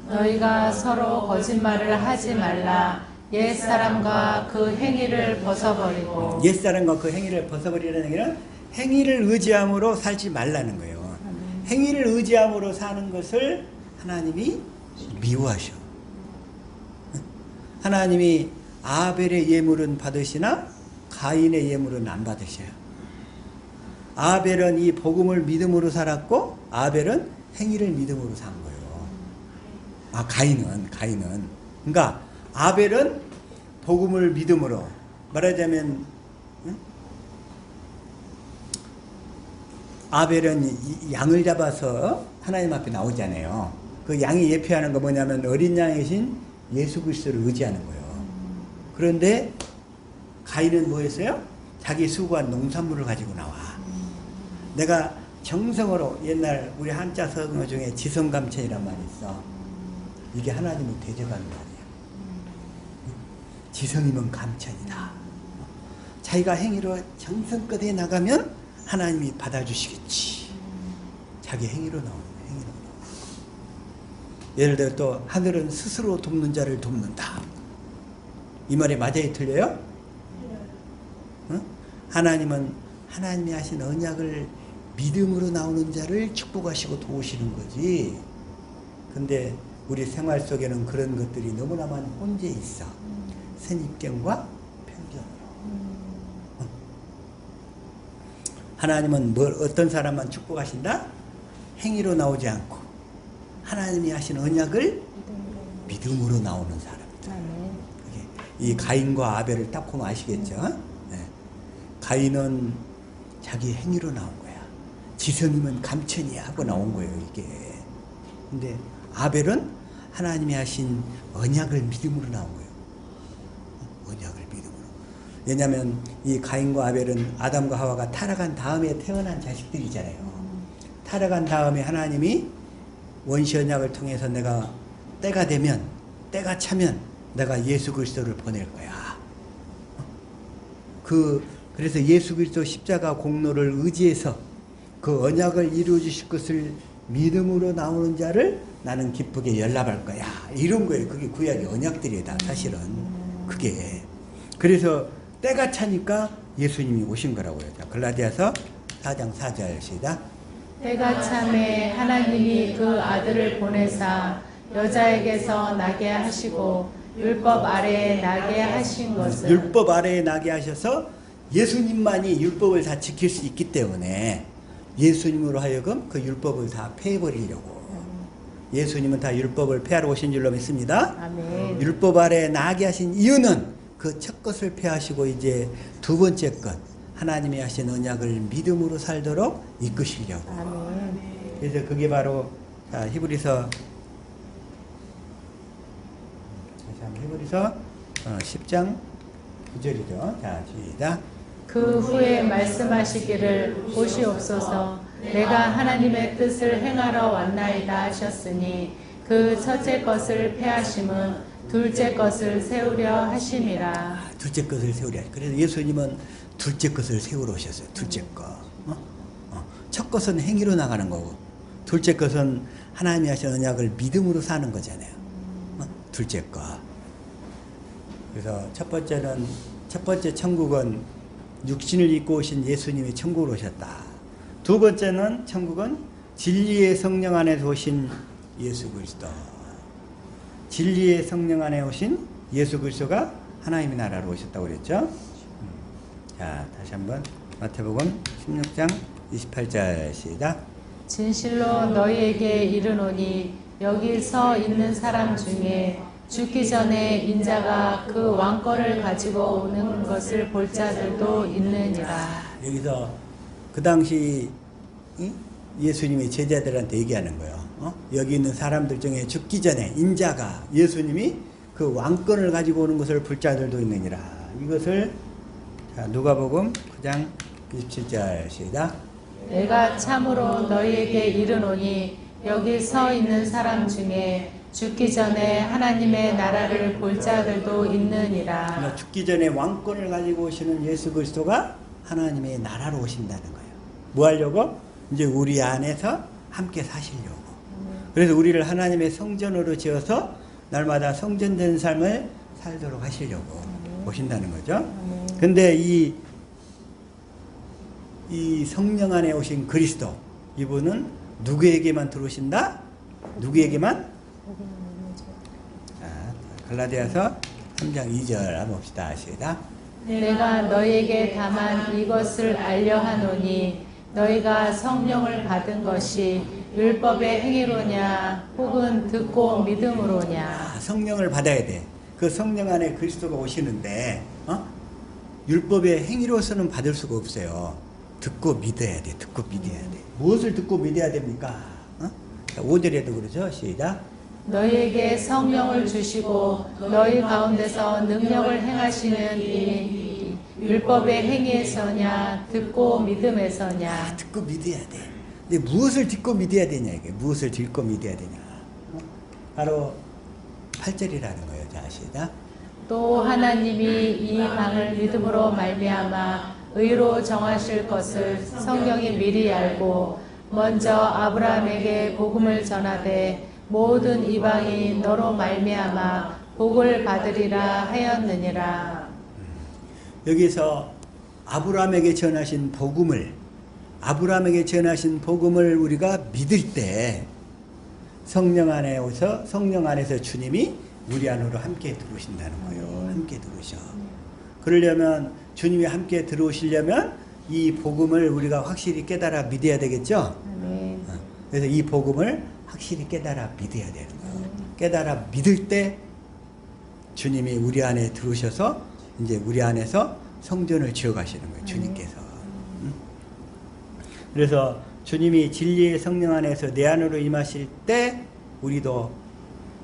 너희가 서로 거짓말을 하지 말라. 옛사람과 그 행위를 벗어버리고. 옛사람과 그 행위를 벗어버리라는 얘기는 행위를 의지함으로 살지 말라는 거예요. 행위를 의지함으로 사는 것을 하나님이 미워하셔. 하나님이 아벨의 예물은 받으시나 가인의 예물은 안 받으셔요. 아벨은 이 복음을 믿음으로 살았고 아벨은 행위를 믿음으로 산 거예요. 가인은 그러니까 아벨은 복음을 믿음으로, 말하자면 아벨은 양을 잡아서 하나님 앞에 나오잖아요. 그 양이 예표하는 거 뭐냐면 어린 양이신 예수 그리스도를 의지하는 거예요. 그런데 가인은 뭐 했어요? 자기 수고한 농산물을 가지고 나와. 내가 정성으로, 옛날 우리 한자 성어 중에 지성감천이란 말이 있어. 이게 하나님을 대적하는 말이야. 지성이면 감천이다. 자기가 행위로 정성껏 해 나가면 하나님이 받아주시겠지. 자기 행위로 나오는 거야. 행위로 나오는 거야. 예를 들어 또 하늘은 스스로 돕는 자를 돕는다. 이 말이 맞아요? 틀려요? 하나님은 하나님이 하신 언약을 믿음으로 나오는 자를 축복하시고 도우시는 거지. 근데 우리 생활 속에는 그런 것들이 너무나만 혼재 있어. 선입견과 편견으로. 하나님은 어떤 사람만 축복하신다? 행위로 나오지 않고 하나님이 하신 언약을 믿음으로 나오는 사람들. 이 가인과 아벨을 딱 보면 아시겠죠? 네. 가인은 자기 행위로 나온 거야. 지성이면 감천이야 하고 나온 거예요, 이게. 근데 아벨은 하나님이 하신 언약을 믿음으로 나온 거예요. 언약을 믿음으로. 왜냐하면 이 가인과 아벨은 아담과 하와가 타락한 다음에 태어난 자식들이잖아요. 타락한 다음에 하나님이 원시 언약을 통해서 내가 때가 되면, 때가 차면 내가 예수 그리스도를 보낼 거야. 그래서 예수 그리스도 십자가 공로를 의지해서 그 언약을 이루어 주실 것을 믿음으로 나오는 자를 나는 기쁘게 연락할 거야. 이런 거예요. 그게 구약의 언약들이다. 사실은 그게. 그래서 때가 차니까 예수님이 오신 거라고요. 자, 갈라디아서 4장 4절 시작. 때가 참에 하나님이 그 아들을 보내사 여자에게서 나게 하시고 율법 아래에 나게 하신 것은, 율법 아래에 나게 하셔서 예수님만이 율법을 다 지킬 수 있기 때문에 예수님으로 하여금 그 율법을 다 폐해버리려고. 예수님은 다 율법을 폐하러 오신 줄로 믿습니다. 아멘. 율법 아래에 나게 하신 이유는 그 첫 것을 폐하시고 이제 두 번째 것, 하나님이 하신 언약을 믿음으로 살도록 이끄시려고. 아멘. 그래서 그게 바로 히브리서 10장 9절이죠. 자, 시작. 그 후에 말씀하시기를 보시옵소서 내가 하나님의 뜻을 행하러 왔나이다 하셨으니 그 첫째 것을 패하심은 둘째 것을 세우려 하심이라. 둘째 것을 세우려. 그래서 예수님은 둘째 것을 세우러 오셨어요. 둘째 것. 첫 것은 행위로 나가는 거고, 둘째 것은 하나님이 하신 언약을 믿음으로 사는 거잖아요. 둘째 것. 그래서 첫 번째 천국은 육신을 입고 오신 예수님이 천국으로 오셨다. 두 번째는 천국은 진리의 성령 안에서 오신 예수 그리스도. 진리의 성령 안에 오신 예수 그리스도가 하나님의 나라로 오셨다고 그랬죠. 자, 다시 한번 마태복음 16장 28절 시작. 진실로 너희에게 이르노니 여기 서 있는 사람 중에 죽기 전에 인자가 그 왕권을 가지고 오는 것을 볼 자들도 있느니라. 여기서 그 당시 예수님이 제자들한테 얘기하는 거예요. 여기 있는 사람들 중에 죽기 전에 인자가 예수님이 그 왕권을 가지고 오는 것을 볼 자들도 있느니라. 이것을 자, 누가복음 9장 27절 시작. 내가 참으로 너희에게 이르노니 여기 서 있는 사람 중에 죽기 전에 하나님의 나라를 볼 자들도 있느니라. 그러니까 죽기 전에 왕권을 가지고 오시는 예수 그리스도가 하나님의 나라로 오신다는 거예요. 뭐 하려고? 이제 우리 안에서 함께 사시려고. 그래서 우리를 하나님의 성전으로 지어서 날마다 성전된 삶을 살도록 하시려고 오신다는 거죠. 근데 이 성령 안에 오신 그리스도, 이분은 누구에게만 들어오신다? 누구에게만? 자, 갈라디아서 3장 2절 한번 봅시다. 시작. 내가 너희에게 다만 이것을 알려 하노니 너희가 성령을 받은 것이 율법의 행위로냐 혹은 듣고 믿음으로냐. 성령을 받아야 돼. 그 성령 안에 그리스도가 오시는데 율법의 행위로서는 받을 수가 없어요. 듣고 믿어야 돼. 듣고 믿어야 돼. 무엇을 듣고 믿어야 됩니까? 5절에도 그러죠. 시작. 너희에게 성령을 주시고 너희 가운데서 능력을 행하시는 이 율법의 행위에서냐 듣고 믿음에서냐. 듣고 믿어야 돼. 근데 무엇을 듣고 믿어야 되냐 이게. 무엇을 듣고 믿어야 되냐. 바로 8절이라는 거예요. 자, 시작. 또 하나님이 이 방을 믿음으로 말미암아 의로 정하실 것을 성경이 미리 알고 먼저 아브라함에게 복음을 전하되 모든 이방이 너로 말미암아 복을 받으리라 하였느니라. 여기서 아브라함에게 전하신 복음을 우리가 믿을 때 성령 안에 오서 성령 안에서 주님이 우리 안으로 함께 들어오신다는 거예요. 함께 들어오셔. 그러려면 주님이 함께 들어오시려면 이 복음을 우리가 확실히 깨달아 믿어야 되겠죠? 그래서 이 복음을 확실히 깨달아 믿어야 되는 거예요. 깨달아 믿을 때 주님이 우리 안에 들어오셔서 이제 우리 안에서 성전을 지어 가시는 거예요. 주님께서. 그래서 주님이 진리의 성령 안에서 내 안으로 임하실 때 우리도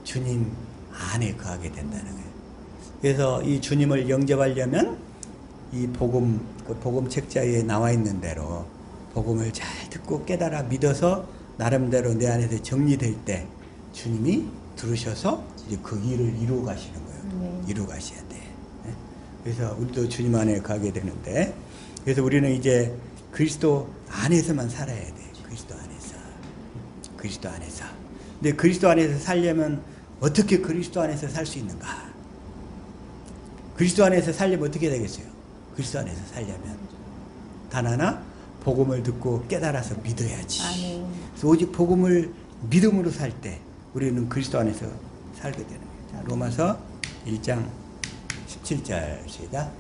주님 안에 거하게 된다는 거예요. 그래서 이 주님을 영접하려면 이 복음 책자에 나와 있는 대로 복음을 잘 듣고 깨달아 믿어서 나름대로 내 안에서 정리될 때 주님이 들으셔서 이제 그 일을 이루어 가시는 거예요. 이루어 가셔야 돼. 그래서 우리도 주님 안에 가게 되는데, 그래서 우리는 이제 그리스도 안에서만 살아야 돼. 그리스도 안에서. 근데 그리스도 안에서 살려면 어떻게 그리스도 안에서 살 수 있는가? 그리스도 안에서 살려면 어떻게 되겠어요? 그리스도 안에서 살려면 단 하나, 복음을 듣고 깨달아서 믿어야지. 그래서 오직 복음을 믿음으로 살 때 우리는 그리스도 안에서 살게 되는 거예요. 자, 로마서 1장 17절 시작.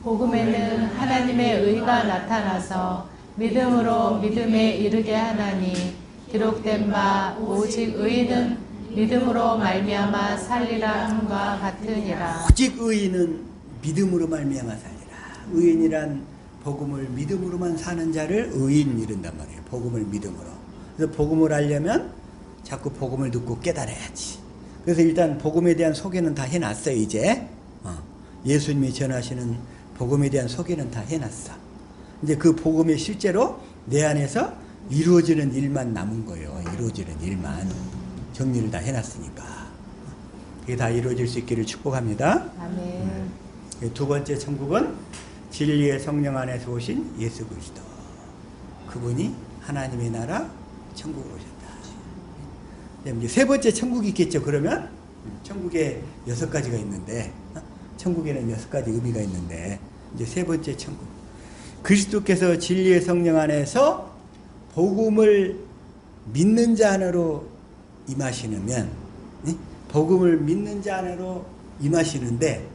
복음에는 하나님의 의가 나타나서 믿음으로 믿음에 이르게 하나니 기록된 바 오직 의인은 믿음으로 말미암아 살리라 함과 같으니라. 오직 의인은 믿음으로 말미암아 살리라. 의인이란 복음을 믿음으로만 사는 자를 의인 이른단 말이에요. 복음을 믿음으로. 그래서 복음을 알려면 자꾸 복음을 듣고 깨달아야지. 그래서 일단 복음에 대한 소개는 다 해놨어요. 예수님이 전하시는 복음에 대한 소개는 다 해놨어. 이제 그 복음이 실제로 내 안에서 이루어지는 일만 남은 거예요. 이루어지는 일만. 정리를 다 해놨으니까. 그게 다 이루어질 수 있기를 축복합니다. 아멘. 두 번째 천국은 진리의 성령 안에서 오신 예수 그리스도. 그분이 하나님의 나라 천국으로 오셨다. 이제 세 번째 천국이 있겠죠. 그러면 천국에 6가지가 있는데, 천국에는 6가지 의미가 있는데, 이제 세 번째 천국. 그리스도께서 진리의 성령 안에서 복음을 믿는 자 안으로 임하시면, 복음을 믿는 자 안으로 임하시는데,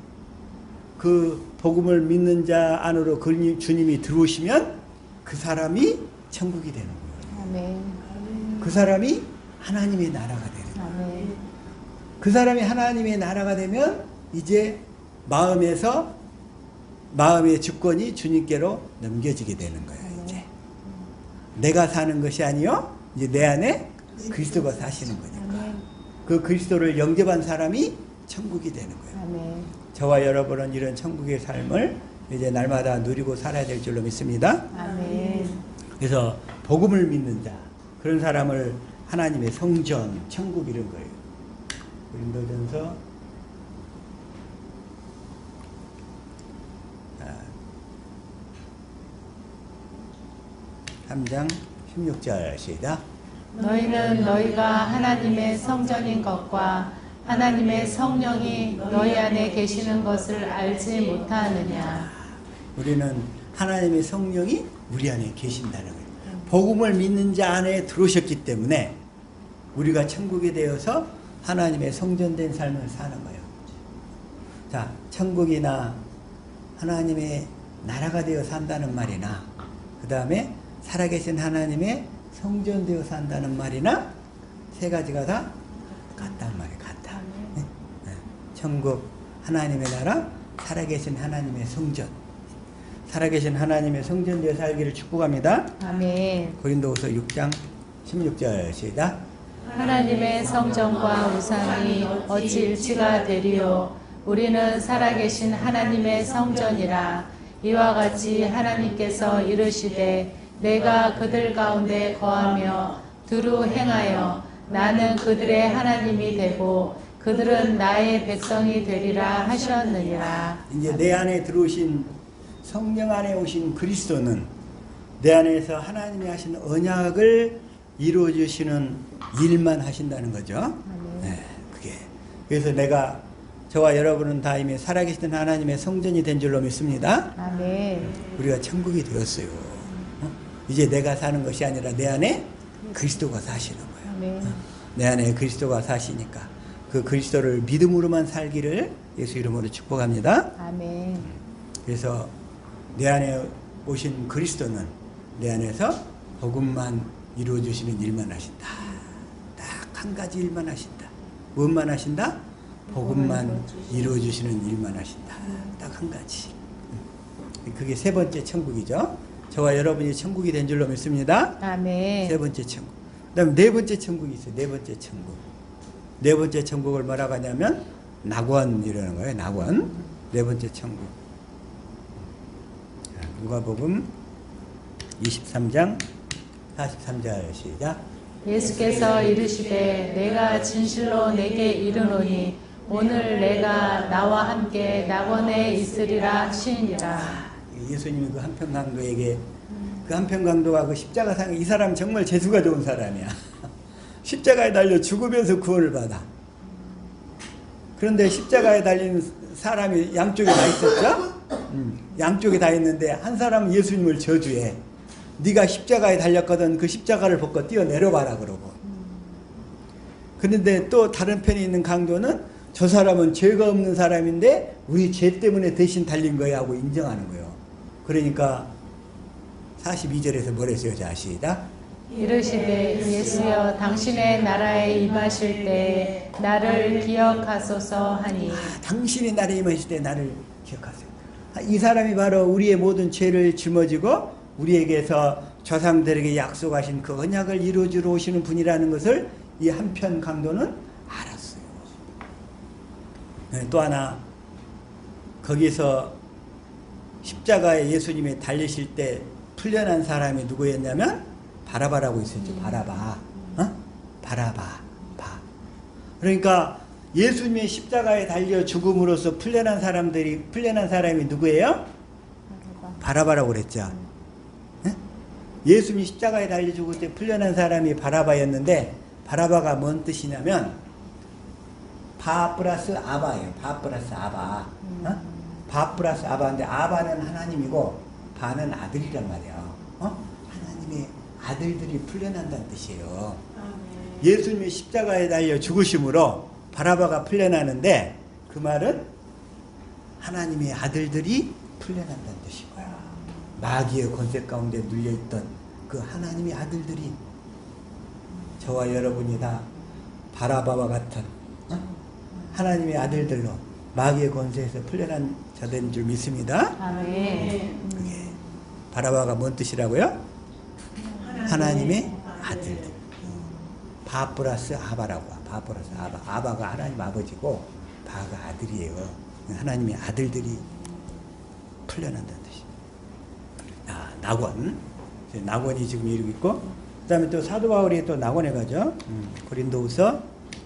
그 복음을 믿는 자 안으로 주님이 들어오시면 그 사람이 천국이 되는 거예요. 아멘. 그 사람이 하나님의 나라가 되는 거예요. 아멘. 그 사람이 하나님의 나라가 되면 이제 마음의 주권이 주님께로 넘겨지게 되는 거예요. 이제 내가 사는 것이 아니요, 이제 내 안에 그리스도가 사시는 거니까. 아멘. 그 그리스도를 영접한 사람이 천국이 되는 거예요. 아멘. 저와 여러분은 이런 천국의 삶을 이제 날마다 누리고 살아야 될 줄로 믿습니다. 아멘. 그래서 복음을 믿는 자, 그런 사람을 하나님의 성전, 천국 이런 거예요. 고린도전서 3장 16절 시작. 너희는 너희가 하나님의 성전인 것과 하나님의 성령이 너희 안에 계시는 것을 알지 못하느냐. 우리는 하나님의 성령이 우리 안에 계신다는 거예요. 복음을 믿는 자 안에 들어오셨기 때문에 우리가 천국이 되어서 하나님의 성전된 삶을 사는 거예요. 자, 천국이나 하나님의 나라가 되어 산다는 말이나, 그 다음에 살아계신 하나님의 성전되어 산다는 말이나, 세 가지가 다 같단 말이에요. 같다. 네? 네. 천국, 하나님의 나라, 살아계신 하나님의 성전. 살아계신 하나님의 성전되어 살기를 축복합니다. 아멘. 고린도후서 6장 16절 시작. 하나님의 성전과 우상이 어찌 일치가 되리요. 우리는 살아계신 하나님의 성전이라. 이와 같이 하나님께서 이르시되 내가 그들 가운데 거하며 두루 행하여 나는 그들의 하나님이 되고 그들은 나의 백성이 되리라 하셨느니라. 이제 내 안에 들어오신 성령 안에 오신 그리스도는 내 안에서 하나님이 하신 언약을 이루어 주시는 일만 하신다는 거죠. 네, 그게. 그래서 저와 여러분은 다 이미 살아계신 하나님의 성전이 된 줄로 믿습니다. 아멘. 우리가 천국이 되었어요. 이제 내가 사는 것이 아니라 내 안에 그리스도가 사시는 거예요. 아멘. 내 안에 그리스도가 사시니까 그 그리스도를 믿음으로만 살기를 예수 이름으로 축복합니다. 아멘. 그래서 내 안에 오신 그리스도는 내 안에서 복음만 이루어주시는 일만 하신다. 딱 한 가지 일만 하신다. 무엇만 하신다? 복음만 이루어주시는 일만 하신다. 딱 한 가지. 그게 세 번째 천국이죠. 저와 여러분이 천국이 된 줄로 믿습니다. 아멘. 세 번째 천국. 그 다음에 네 번째 천국이 있어요. 네 번째 천국. 네 번째 천국을 뭐라고 하냐면 낙원이라는 거예요. 낙원. 네 번째 천국. 누가복음 23장 43절 시작. 예수께서 이르시되 내가 진실로 내게 이르노니 오늘 내가 나와 함께 낙원에 있으리라 하시니라. 예수님이 그 한편 강도에게 그 한편 강도가 그 십자가 상에 이 사람 정말 재수가 좋은 사람이야. 십자가에 달려 죽으면서 구원을 받아. 그런데 십자가에 달린 사람이 양쪽에 다 있었죠? 양쪽에 다 있는데 한 사람은 예수님을 저주해. 네가 십자가에 달렸거든. 그 십자가를 벗고 뛰어내려봐라 그러고. 그런데 또 다른 편에 있는 강도는 저 사람은 죄가 없는 사람인데 우리 죄 때문에 대신 달린 거야 하고 인정하는 거예요. 그러니까 42절에서 뭐랬어요? 자, 시작. 이르시되 예수여 당신의 나라에 임하실 때 나를 기억하소서 하니. 당신이 나라에 임하실 때 나를 기억하세요. 이 사람이 바로 우리의 모든 죄를 짊어지고 우리에게서 조상들에게 약속하신 그 언약을 이루어주러 오시는 분이라는 것을 이 한편 강도는 알았어요. 네, 또 하나 거기서 십자가에 예수님이 달리실 때 풀려난 사람이 누구였냐면 바라바라고 있었죠. 바라바. 바라바. 그러니까 예수님이 십자가에 달려 죽음으로써 풀려난 사람이 누구예요? 바라바라고 그랬죠. 예수님이 십자가에 달려 죽을 때 풀려난 사람이 바라바였는데, 바라바가 뭔 뜻이냐면 바 플러스 아바예요. 바 플러스 아바. 바 플러스 아바인데, 아바는 하나님이고 바는 아들이란 말이에요. 하나님의 아들들이 풀려난다는 뜻이에요. 예수님이 십자가에 달려 죽으심으로 바라바가 풀려나는데, 그 말은 하나님의 아들들이 풀려난다는 뜻인 거야. 마귀의 권세 가운데 눌려있던 그 하나님의 아들들이, 저와 여러분이 다 바라바와 같은 하나님의 아들들로 마귀의 권세에서 풀려난 자들인 줄 믿습니다. 아멘. 그게 바라바가 뭔 뜻이라고요? 하나님의 아들들. 바 플러스 아바라고. 바 플러스 아바. 아바가 하나님 아버지고 바가 아들이에요. 하나님의 아들들이 풀려난다는 뜻입니다. 낙원. 낙원이 지금 이루고 있고, 그 다음에 또 사도 바울이 또 낙원에 가죠. 고린도후서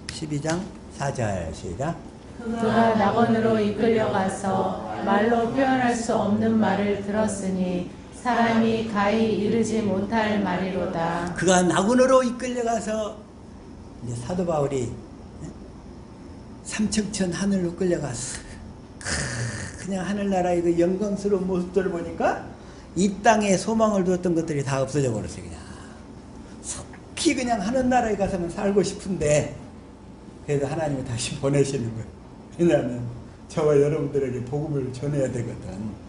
12장 4절 시작. 그가 낙원으로 이끌려가서 말로 표현할 수 없는 말을 들었으니 사람이 가히 이르지 못할 말이로다. 그가 낙원으로 이끌려가서, 이제 사도 바울이 삼층천 하늘로 끌려갔어. 그냥 하늘나라의 그 영광스러운 모습들을 보니까 이 땅에 소망을 두었던 것들이 다 없어져 버렸어요. 그냥 속히 그냥 하늘나라에 가서는 살고 싶은데, 그래도 하나님이 다시 보내시는 거예요. 왜냐하면 저와 여러분들에게 복음을 전해야 되거든.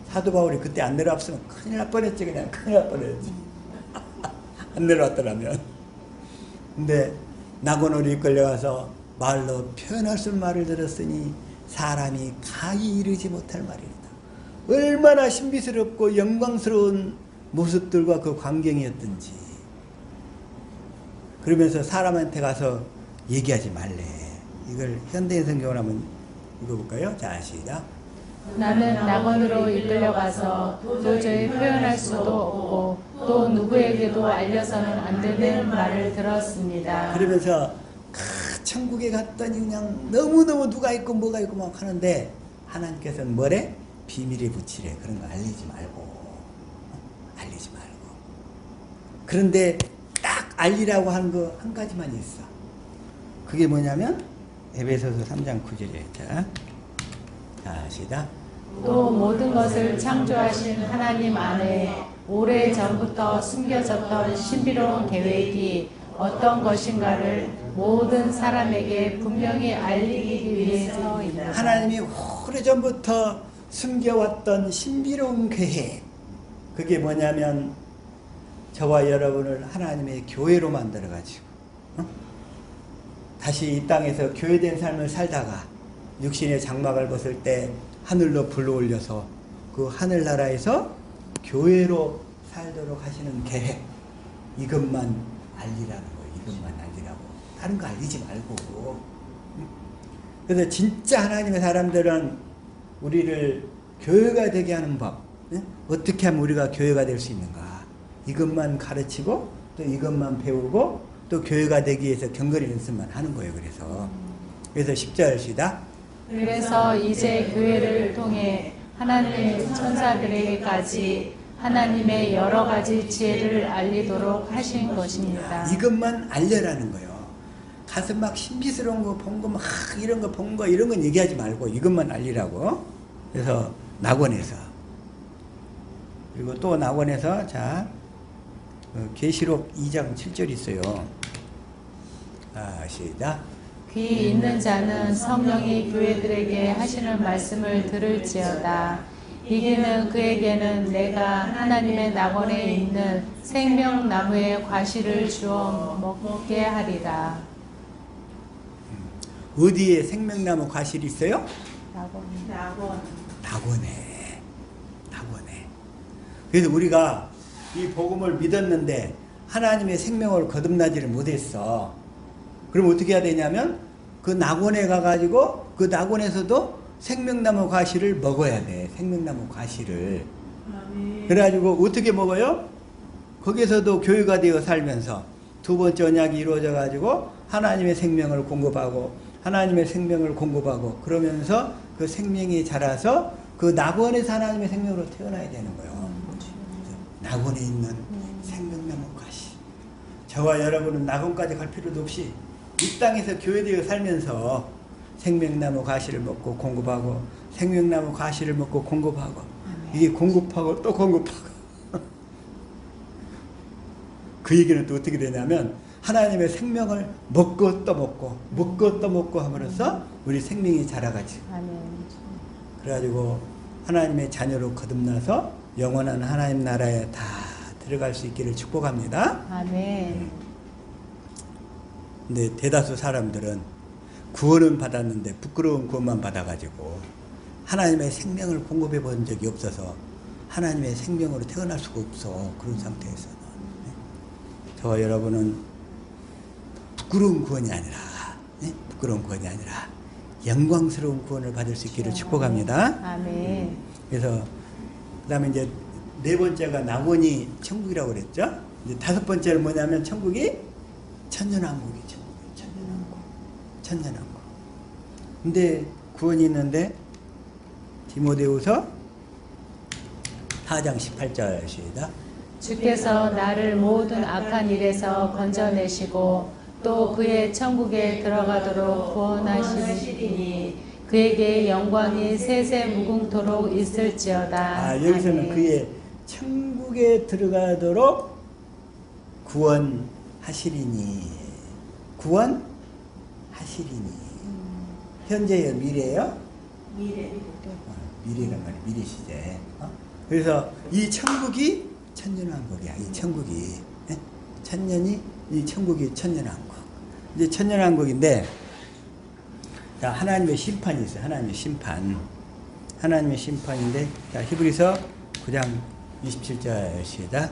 사도 바울이 그때 안 내려왔으면 큰일 날 뻔했지. 그냥 큰일 날 뻔했지. 안 내려왔더라면. 근데 낙원으로 이끌려가서 말로 표현할 수 없는 말을 들었으니 사람이 가히 이르지 못할 말이다. 얼마나 신비스럽고 영광스러운 모습들과 그 광경이었던지. 그러면서 사람한테 가서 얘기하지 말래. 이걸 현대인 성경을 한번 읽어볼까요? 자, 시작. 나는 낙원으로 이끌려가서 도저히 표현할 수도 없고 또 누구에게도 알려서는 안 되는 말을 들었습니다. 그러면서 천국에 갔더니 그냥 너무너무 누가 있고 뭐가 있고 막 하는데, 하나님께서는 뭐래? 비밀에 붙이래. 그런 거 알리지 말고. 알리지 말고. 그런데 딱 알리라고 하는 거 한 가지만 있어. 그게 뭐냐면 에베소서 3장 9절에 자, 시작. 또 모든 것을 창조하신 하나님 안에 오래전부터 숨겨졌던 신비로운 계획이 어떤 것인가를 모든 사람에게 분명히 알리기 위해서이다. 하나님이 오래전부터 숨겨왔던 신비로운 계획, 그게 뭐냐면 저와 여러분을 하나님의 교회로 만들어가지고 다시 이 땅에서 교회된 삶을 살다가 육신의 장막을 벗을 때 하늘로 불러올려서 그 하늘나라에서 교회로 살도록 하시는 계획, 이것만 알리라는 거예요. 이것만 알리라고. 다른 거 알리지 말고. 그래서 진짜 하나님의 사람들은 우리를 교회가 되게 하는 법, 어떻게 하면 우리가 교회가 될 수 있는가, 이것만 가르치고 또 이것만 배우고 또 교회가 되기 위해서 경건의 연습만 하는 거예요. 그래서 10절 시다. 그래서 이제 교회를 통해 하나님의 천사들에게까지 하나님의 여러 가지 지혜를 알리도록 하신 것입니다. 이것만 알려라는 거예요. 가서 막 신비스러운 거 본 거 막 이런 거 본 거 이런 건 얘기하지 말고 이것만 알리라고. 그래서 낙원에서, 그리고 또 낙원에서 자 계시록 2장 7절 있어요. 시작. 귀 있는 자는 성령이 교회들에게 하시는 말씀을 들을지어다. 이기는 그에게는 내가 하나님의 낙원에 있는 생명나무의 과실을 주어 먹게 하리라. 어디에 생명나무 과실이 있어요? 낙원에. 낙원에. 그래서 우리가 이 복음을 믿었는데 하나님의 생명을 거듭나지를 못했어. 그럼 어떻게 해야 되냐면 그 낙원에 가가지고 그 낙원에서도 생명나무 과실을 먹어야 돼. 생명나무 과실을. 그래가지고 어떻게 먹어요? 거기서도 교회가 되어 살면서 두 번째 언약이 이루어져 가지고 하나님의 생명을 공급하고 하나님의 생명을 공급하고 그러면서 그 생명이 자라서 그 낙원에서 하나님의 생명으로 태어나야 되는 거예요. 낙원에 있는 생명나무 과실. 저와 여러분은 낙원까지 갈 필요도 없이 이 땅에서 교회되어 살면서 생명나무 과실을 먹고 공급하고 생명나무 과실을 먹고 공급하고 이게 공급하고 또 공급하고 그 얘기는 또 어떻게 되냐면 하나님의 생명을 먹고 또 먹고 먹고 또 먹고 함으로써 우리 생명이 자라가지. 그래가지고 하나님의 자녀로 거듭나서 영원한 하나님 나라에 다 들어갈 수 있기를 축복합니다. 아멘. 근데 대다수 사람들은 구원은 받았는데 부끄러운 구원만 받아가지고 하나님의 생명을 공급해 본 적이 없어서 하나님의 생명으로 태어날 수가 없어. 그런 상태에서는. 저와 여러분은 부끄러운 구원이 아니라 부끄러운 구원이 아니라 영광스러운 구원을 받을 수 있기를 축복합니다. 아멘. 그래서 그 다음에 이제 네 번째가 낙원이 천국이라고 그랬죠. 이제 다섯 번째는 뭐냐면 천국이 천년왕국이 천년왕국. 근데 구원이 있는데 디모데후서 4장 18절입니다. 주께서 나를 모든 악한 일에서 건져내시고 또 그의 천국에 들어가도록 구원하시리니 그에게 영광이 세세 무궁토록 있을지어다. 여기서는 아멘. 그의 천국에 들어가도록 구원하시리니 구원하시리니 현재예요 미래예요? 미래란 말이에요. 미래 시제. 그래서 이 천국이 천년왕국이야. 이 천국이 천년이 이 천국이 천년왕국. 이제 천년왕국인데 자, 하나님의 심판이 있어요. 하나님의 심판. 하나님의 심판인데 자, 히브리서 9장 27절 시작.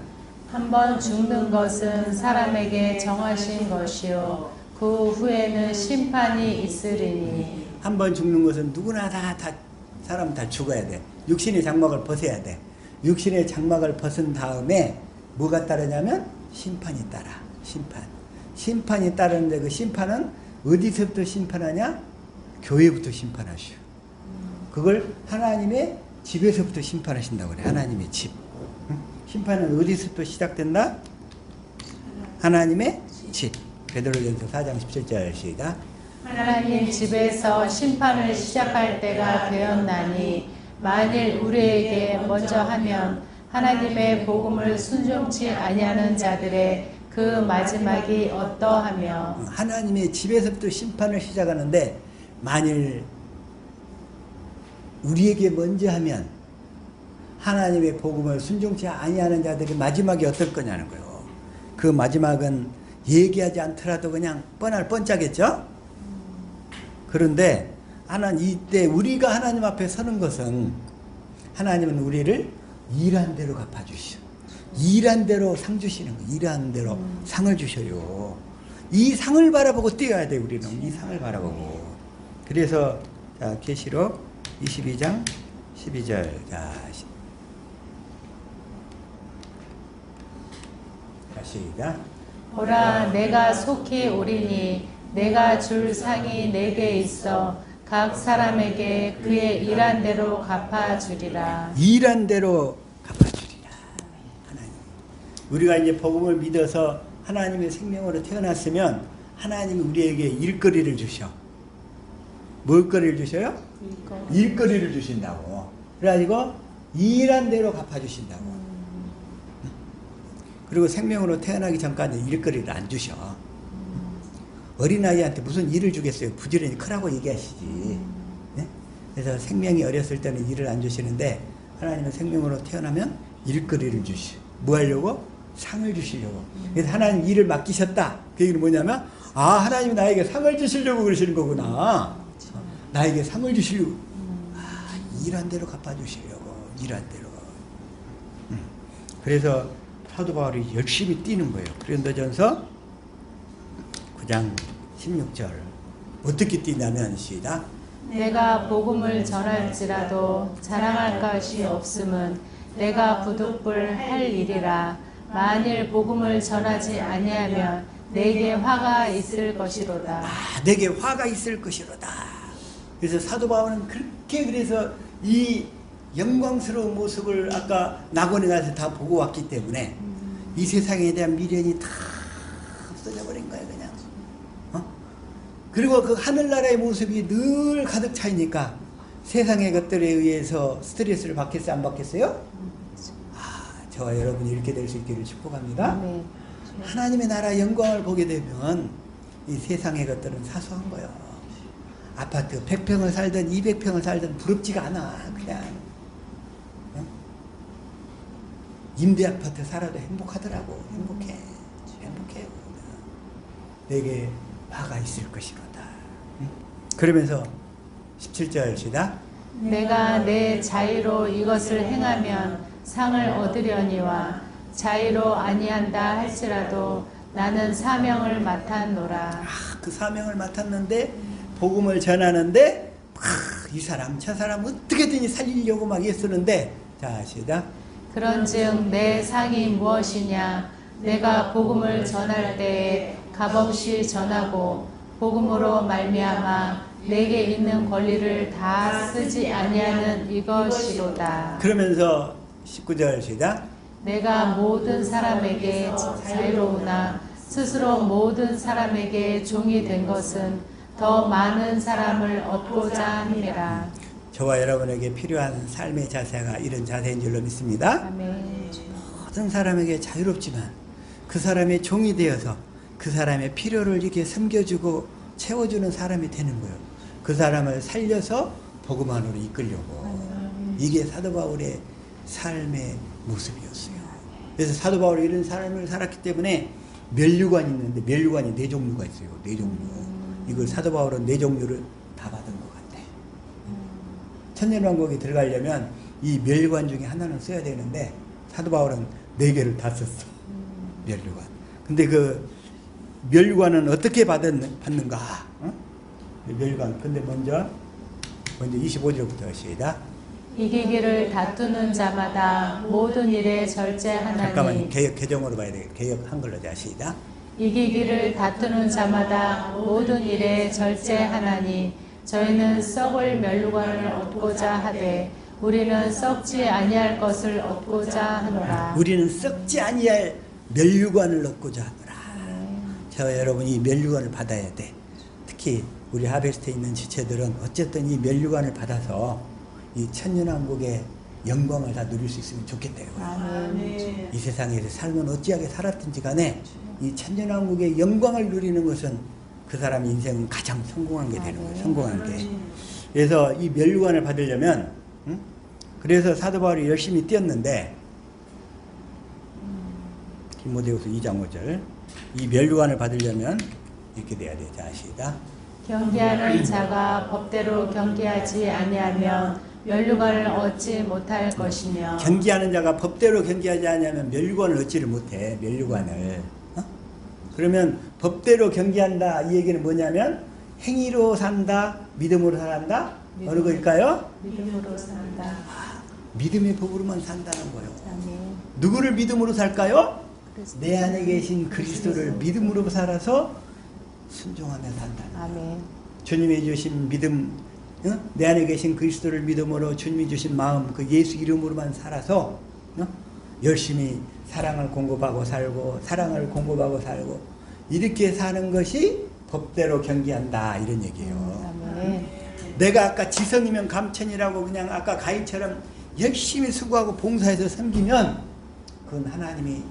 한번 죽는 것은 사람에게 정하신 것이요 그 후에는 심판이 있으리니. 한번 죽는 것은 누구나 사람 다 죽어야 돼. 육신의 장막을 벗어야 돼. 육신의 장막을 벗은 다음에 뭐가 따르냐면 심판이 따라. 심판이 따르는데 그 심판은 어디서부터 심판하냐? 교회부터 심판하시오. 그걸 하나님의 집에서부터 심판하신다고 그래. 하나님의 집. 심판은 어디서부터 시작된다? 하나님의 집. 베드로전서 4장 17절 시작. 하나님 집에서 심판을 시작할 때가 되었나니 만일 우리에게 먼저 하면 하나님의 복음을 순종치 아니하는 자들의 그 마지막이 어떠하며. 하나님의 집에서부터 심판을 시작하는데 만일 우리에게 먼저 하면 하나님의 복음을 순종치 아니하는 자들의 마지막이 어떨 거냐는 거예요. 그 마지막은 얘기하지 않더라도 그냥 뻔하겠죠? 그런데 이때 우리가 하나님 앞에 서는 것은 하나님은 우리를 일한 대로 갚아주시오. 일한 대로 상 주시는 거예요. 일한 대로 상을 주셔요. 이 상을 바라보고 뛰어야 돼. 우리는 이 상을 바라보고. 그래서 자, 계시록 22장 12절 자, 시작. 보라 내가 속히 오리니 내가 줄 상이 내게 있어 각 사람에게 그의 일한 대로 갚아주리라. 일한 대로 갚아주리라. 하나님. 우리가 이제 복음을 믿어서 하나님의 생명으로 태어났으면 하나님이 우리에게 일거리를 주셔. 뭘거리를 주셔요? 일거리를 주신다고. 그래가지고 일한 대로 갚아주신다고. 그리고 생명으로 태어나기 전까지 일거리를 안 주셔. 어린아이한테 무슨 일을 주겠어요. 부지런히 크라고 얘기하시지. 네? 그래서 생명이 어렸을 때는 일을 안 주시는데 하나님은 생명으로 태어나면 일거리를 주시오. 뭐 하려고? 상을 주시려고. 그래서 하나님 일을 맡기셨다. 그 얘기는 뭐냐면 하나님이 나에게 상을 주시려고 그러시는 거구나. 나에게 상을 주시려고. 일한 대로 갚아주시려고. 일한 대로. 그래서 사도 바울이 열심히 뛰는 거예요. 고린도전서 9장 16절. 어떻게 뛰냐면 시작. 내가 복음을 전할지라도 자랑할 것이 없음은 내가 부득불 할 일이라. 만일 복음을 전하지 아니하면 내게 화가 있을 것이로다. 내게 화가 있을 것이로다. 그래서 사도 바울은 그렇게 그래서 이 영광스러운 모습을 아까 낙원에 가서 다 보고 왔기 때문에 이 세상에 대한 미련이 다 없어져 버린 거예요, 그냥. 그리고 그 하늘나라의 모습이 늘 가득 차이니까 세상의 것들에 의해서 스트레스를 받겠어요, 안 받겠어요? 저와 여러분이 이렇게 될 수 있기를 축복합니다. 네. 하나님의 나라 영광을 보게 되면 이 세상의 것들은 사소한 거예요. 아파트 100평을 살든 200평을 살든 부럽지가 않아. 그냥 임대 아파트 살아도 행복하더라고. 행복해요. 내게 화가 있을 것이로다. 그러면서 17절 시작. 내가 내 자의로 이것을 행하면 상을 얻으려니와 자의로 아니한다 할지라도 나는 사명을 맡았노라. 그 사명을 맡았는데 복음을 전하는데 이 사람 저 사람 어떻게든지 살리려고 막 애쓰는데, 자 시작. 그런즉 내 상이 무엇이냐. 내가 복음을 전할 때에 값없이 전하고 복음으로 말미암아 내게 있는 권리를 다 쓰지 아니하는 이것이로다. 그러면서 19절 시작. 내가 모든 사람에게 자유로우나 스스로 모든 사람에게 종이 된 것은 더 많은 사람을 얻고자 함이라. 저와 여러분에게 필요한 삶의 자세가 이런 자세인 줄로 믿습니다. 아멘. 모든 사람에게 자유롭지만 그 사람의 종이 되어서 그 사람의 필요를 이렇게 섬겨주고 채워주는 사람이 되는 거예요. 그 사람을 살려서 복음 안으로 이끌려고. 이게 사도 바울의 삶의 모습이었어요. 그래서 사도 바울이 이런 삶을 살았기 때문에 면류관이 있는데 면류관이 4종류가 있어요. 4종류. 이걸 사도 바울은 4종류를 다 받은 것 같아. 천년왕국에 들어가려면 이 면류관 중에 하나는 써야 되는데 사도 바울은 4개를 다 썼어. 면류관. 근데 그 면류관은 어떻게 받는가? 면류관. 근데 먼저 25절부터 시작. 이기기를 다투는 자마다 모든 일에 절제하나니. 잠깐만, 개정으로 봐야 돼. 개혁 한글로 자 시작. 이기기를 다투는 자마다 모든 일에 절제하나니 저희는 썩을 멸류관을 얻고자 하되 우리는 썩지 아니할 것을 얻고자 하노라. 우리는 썩지 아니할 면류관을 얻고자 하노라. 저 여러분이 면류관을 받아야 돼. 특히 우리 하베스트에 있는 지체들은 어쨌든 이 면류관을 받아서 이 천년왕국의 영광을 다 누릴 수 있으면 좋겠대요. 이 세상에서 삶은 어찌하게 살았든지 간에 이 천년왕국의 영광을 누리는 것은 그 사람의 인생은 가장 성공한 게 되는 거예요. 성공한 게. 그래서 이 면류관을 받으려면 그래서 사도 바울이 열심히 뛰었는데 디모데후서 2장 5절 이 면류관을 받으려면 이렇게 돼야 돼. 자 시작. 경계하는 자가 법대로 경계하지 아니하면 면류관을 얻지 못할 것이며. 경계하는 자가 법대로 경계하지 않으면 면류관을 얻지를 못해. 면류관을. 그러면 법대로 경계한다 이 얘기는 뭐냐면 행위로 산다, 믿음으로 산다. 어느 거일까요? 믿음으로 산다. 믿음의 법으로만 산다는 거예요. 아멘. 누구를 믿음으로 살까요? 내 안에 계신 그리스도를 믿음으로 살아서 순종하며 산다는 거예요. 아멘. 주님이 주신 믿음, 내 안에 계신 그리스도를 믿음으로 주님이 주신 마음, 그 예수 이름으로만 살아서 열심히 사랑을 공급하고 살고 사랑을 공급하고 살고 이렇게 사는 것이 법대로 경계한다 이런 얘기예요. 아멘. 내가 아까 지성이면 감천이라고 그냥 아까 가인처럼 열심히 수고하고 봉사해서 섬기면 그건 하나님이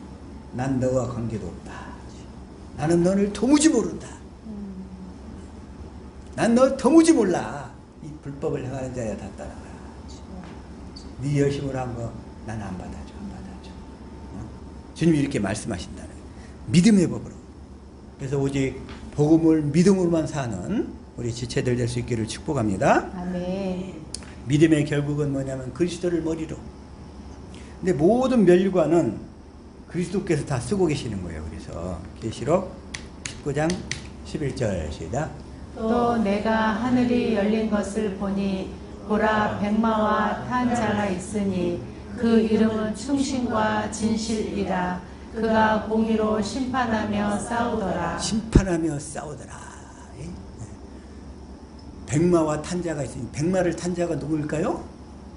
난 너와 관계도 없다. 나는 너를 도무지 모른다. 난 너 도무지 몰라. 이 불법을 행하는 자야 다 따라가. 네 열심으로 한 거 나는 안 받아줘. 주님이 이렇게 말씀하신다는 거예요. 믿음의 법으로. 그래서 오직 복음을 믿음으로만 사는 우리 지체들 될 수 있기를 축복합니다. 아멘. 믿음의 결국은 뭐냐면 그리스도를 머리로. 근데 모든 면류관은 그리스도께서 다 쓰고 계시는 거예요. 그래서 계시록 19장 11절 시작. 또 내가 하늘이 열린 것을 보니 보라 백마와 탄 자가 있으니 그 이름은 충신과 진실이라. 그가 공의로 심판하며 싸우더라. 심판하며 싸우더라. 예? 백마와 탄자가 있으니 백마를 탄 자가 누구일까요?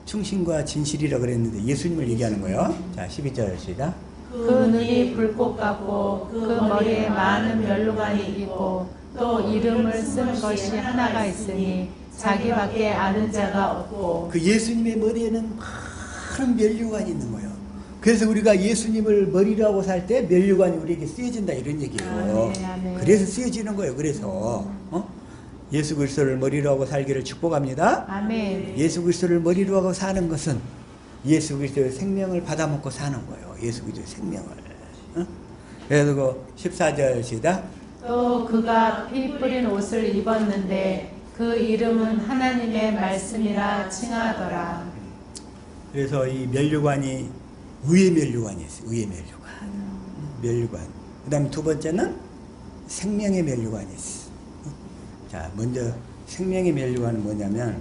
충신과 진실이라 그랬는데 예수님을 얘기하는 거예요. 자, 12절 시작. 그 눈이 불꽃 같고 그 머리에 많은 면류관이 있고 또 이름을 쓴 것이 하나가 있으니 자기밖에 아는 자가 없고. 그 예수님의 머리에는 많은 면류관이 있는 거예요. 그래서 우리가 예수님을 머리라고 살 때 면류관이 우리에게 쓰여진다 이런 얘기예요. 아멘. 그래서 쓰여지는 거예요. 그래서 예수 그리스도를 머리로 하고 살기를 축복합니다. 아멘. 예수 그리스도를 머리로 하고 사는 것은 예수 그리스도의 생명을 받아먹고 사는 거예요. 예수 그리스도의 생명을. 그래서 그 14절 시작. 또 그가 피 뿌린 옷을 입었는데 그 이름은 하나님의 말씀이라 칭하더라. 그래서 이 면류관이 의의 면류관이 있어요. 의의 면류관. 면류관. 그 다음에 두 번째는 생명의 면류관이 있어요. 자, 먼저 생명의 면류관은 뭐냐면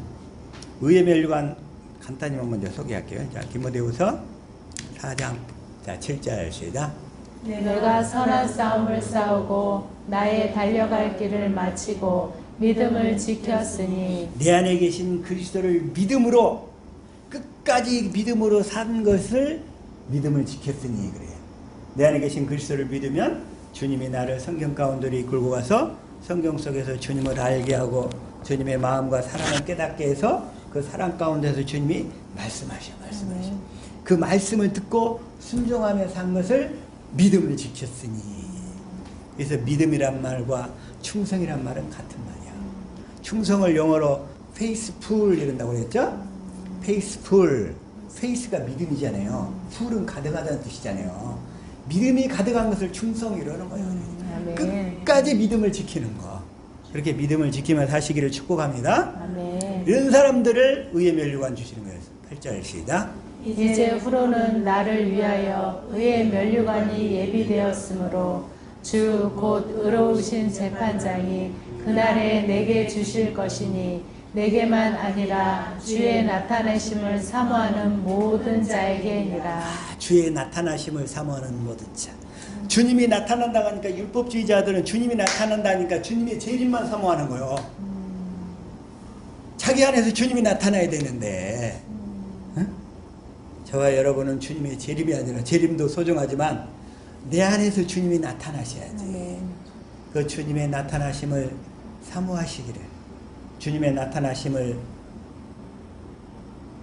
의의 면류관 간단히만 먼저 소개할게요. 자, 디모데후서 4장 자 7절 시작. 내가 선한 싸움을 싸우고 나의 달려갈 길을 마치고 믿음을 지켰으니. 내 안에 계신 그리스도를 믿음으로 끝까지 믿음으로 산 것을 믿음을 지켰으니 그래요. 내 안에 계신 그리스도를 믿으면 주님이 나를 성경 가운데로 이끌고 가서 성경 속에서 주님을 알게 하고 주님의 마음과 사랑을 깨닫게 해서 그 사랑 가운데서 주님이 말씀하셔. 그 말씀을 듣고 순종하며 산 것을 믿음을 지켰으니. 그래서 믿음이란 말과 충성이란 말은 같은 말이야. 충성을 영어로 faithful 이런다고 그랬죠? faithful. faith가 믿음이잖아요. 풀은 가득하다는 뜻이잖아요. 믿음이 가득한 것을 충성 이러는 거예요. 끝까지 믿음을 지키는 거. 그렇게 믿음을 지키며 사시기를 축복합니다. 아멘. 이런 사람들을 의의 면류관 주시는 거예요. 8절 시작. 이제 후로는 나를 위하여 의의 면류관이 예비되었으므로 주 곧 의로우신 재판장이 그날에 내게 주실 것이니 내게만 아니라 주의 나타내심을 사모하는 모든 자에게니라. 주의 나타나심을 사모하는 모든 자. 주님이 나타난다고 하니까 율법주의자들은 주님이 나타난다니까 주님의 재림만 사모하는 거예요. 자기 안에서 주님이 나타나야 되는데 저와 여러분은 주님의 재림이 아니라 재림도 소중하지만 내 안에서 주님이 나타나셔야지. 그 주님의 나타나심을 사모하시기를. 주님의 나타나심을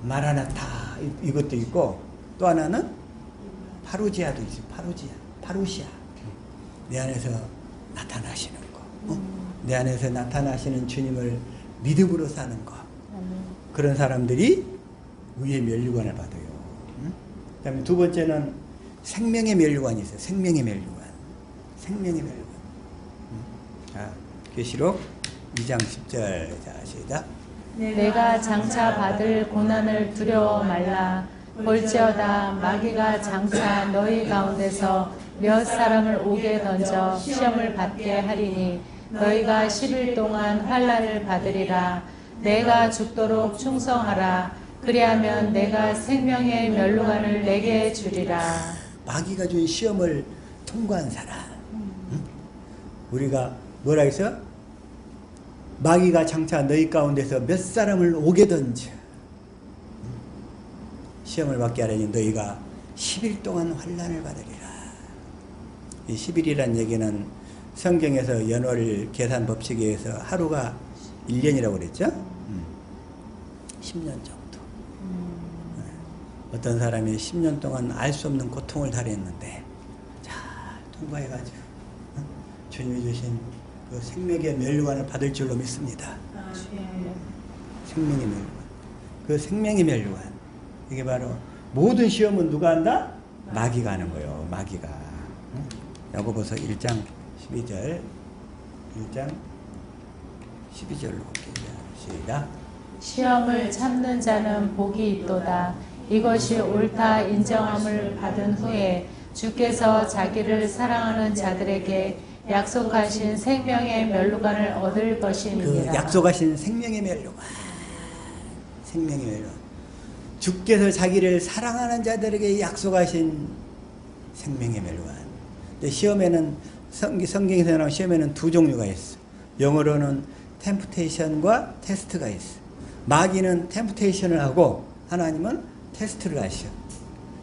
마라나타 이것도 있고 또 하나는 파루지아도 있어요. 파루시아. 내 안에서 나타나시는 거. 내 안에서 나타나시는 주님을 믿음으로 사는 거. 그런 사람들이 의의 면류관을 받아요. 그 다음에 두 번째는 생명의 면류관이 있어요. 생명의 면류관. 자, 계시록 2장 10절. 자, 시작. 내가 장차 받을 고난을 두려워 말라. 볼지어다 마귀가 장차 너희 가운데서 몇 사람을 옥에 던져 시험을 받게 하리니 너희가 10일 동안 환난을 받으리라. 내가 죽도록 충성하라. 그리하면 내가 생명의 면류관을 내게 주리라. 마귀가 준 시험을 통과한 사람. 우리가 뭐라 했어? 마귀가 장차 너희 가운데서 몇 사람을 옥에 던져 시험을 받게 하려니 너희가 10일 동안 환난을 받으리라. 이 10일이란 얘기는 성경에서 연월 계산 법칙에 의해서 하루가 1년이라고 그랬죠? 10년 정도. 어떤 사람이 10년 동안 알 수 없는 고통을 당했는데 잘 통과해가지고 주님이 주신 그 생명의 면류관을 받을 줄로 믿습니다. 생명의 면류관. 그 생명의 면류관. 이게 바로 모든 시험은 누가 한다? 마귀가 하는 거예요. 마귀가. 야고보서 1장 12절. 1장 12절로 볼게요. 시작. 시험을 참는 자는 복이 있도다. 이것이 옳다 인정함을 받은 후에 주께서 자기를 사랑하는 자들에게 약속하신 생명의 멸류관을 얻을 그 것임이니라. 약속하신 생명의 멸류관, 생명의 멸류관. 주께서 자기를 사랑하는 자들에게 약속하신 생명의 멸류관. 근데 시험에는 성경에서 나온 시험에는 두 종류가 있어. 영어로는 템프테이션과 테스트가 있어. 마귀는 템프테이션을 하고 하나님은 테스트를 하셔.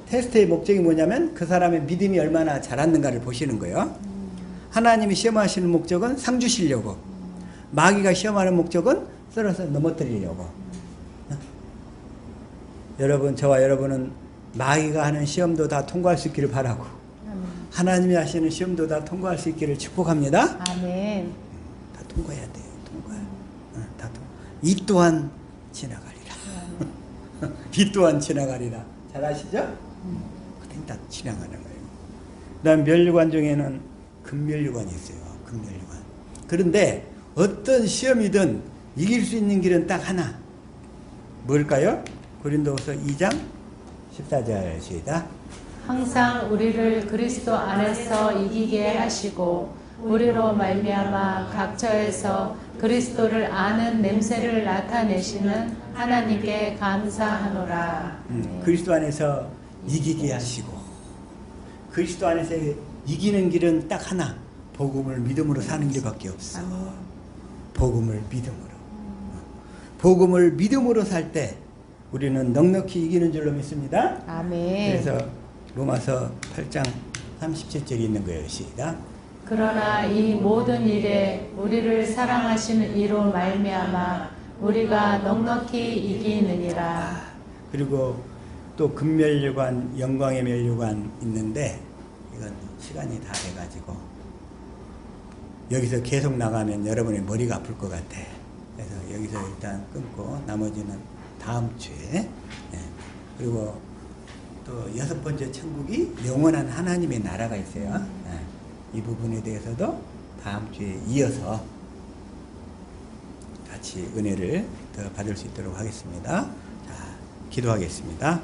테스트의 목적이 뭐냐면 그 사람의 믿음이 얼마나 자랐는가를 보시는 거예요. 하나님이 시험하시는 목적은 상 주시려고, 마귀가 시험하는 목적은 썰어서 넘어뜨리려고. 여러분, 저와 여러분은 마귀가 하는 시험도 다 통과할 수 있기를 바라고, 하나님이 하시는 시험도 다 통과할 수 있기를 축복합니다. 아멘. 다 통과해야 돼요. 다 통과. 이 또한 지나가리라. 이 또한 지나가리라. 잘 아시죠? 그땐 다 지나가는 거예요. 그다음 멸류관 중에는 금멸류관이 있어요. 금멸류관. 그런데 어떤 시험이든 이길 수 있는 길은 딱 하나. 뭘까요? 고린도후서 2장 14절 시작. 항상 우리를 그리스도 안에서 이기게 하시고 우리로 말미암아 각처에서 그리스도를 아는 냄새를 나타내시는 하나님께 감사하노라. 그리스도 안에서 이기게 하시고, 그리스도 안에서 이기는 길은 딱 하나. 복음을 믿음으로 사는 길밖에 없어. 복음을 믿음으로. 복음을 믿음으로 살 때 우리는 넉넉히 이기는 줄로 믿습니다. 아멘. 그래서 로마서 8장 37절이 있는 거예요. 시작. 그러나 이 모든 일에 우리를 사랑하시는 이로 말미암아 우리가 넉넉히 이기느니라. 그리고 또 금멸류관, 영광의 멸류관 있는데 이건 시간이 다 돼가지고 여기서 계속 나가면 여러분의 머리가 아플 것 같아. 그래서 여기서 일단 끊고 나머지는 다음 주에. 그리고 또 6번째 천국이 영원한 하나님의 나라가 있어요. 이 부분에 대해서도 다음 주에 이어서 같이 은혜를 더 받을 수 있도록 하겠습니다. 자, 기도하겠습니다.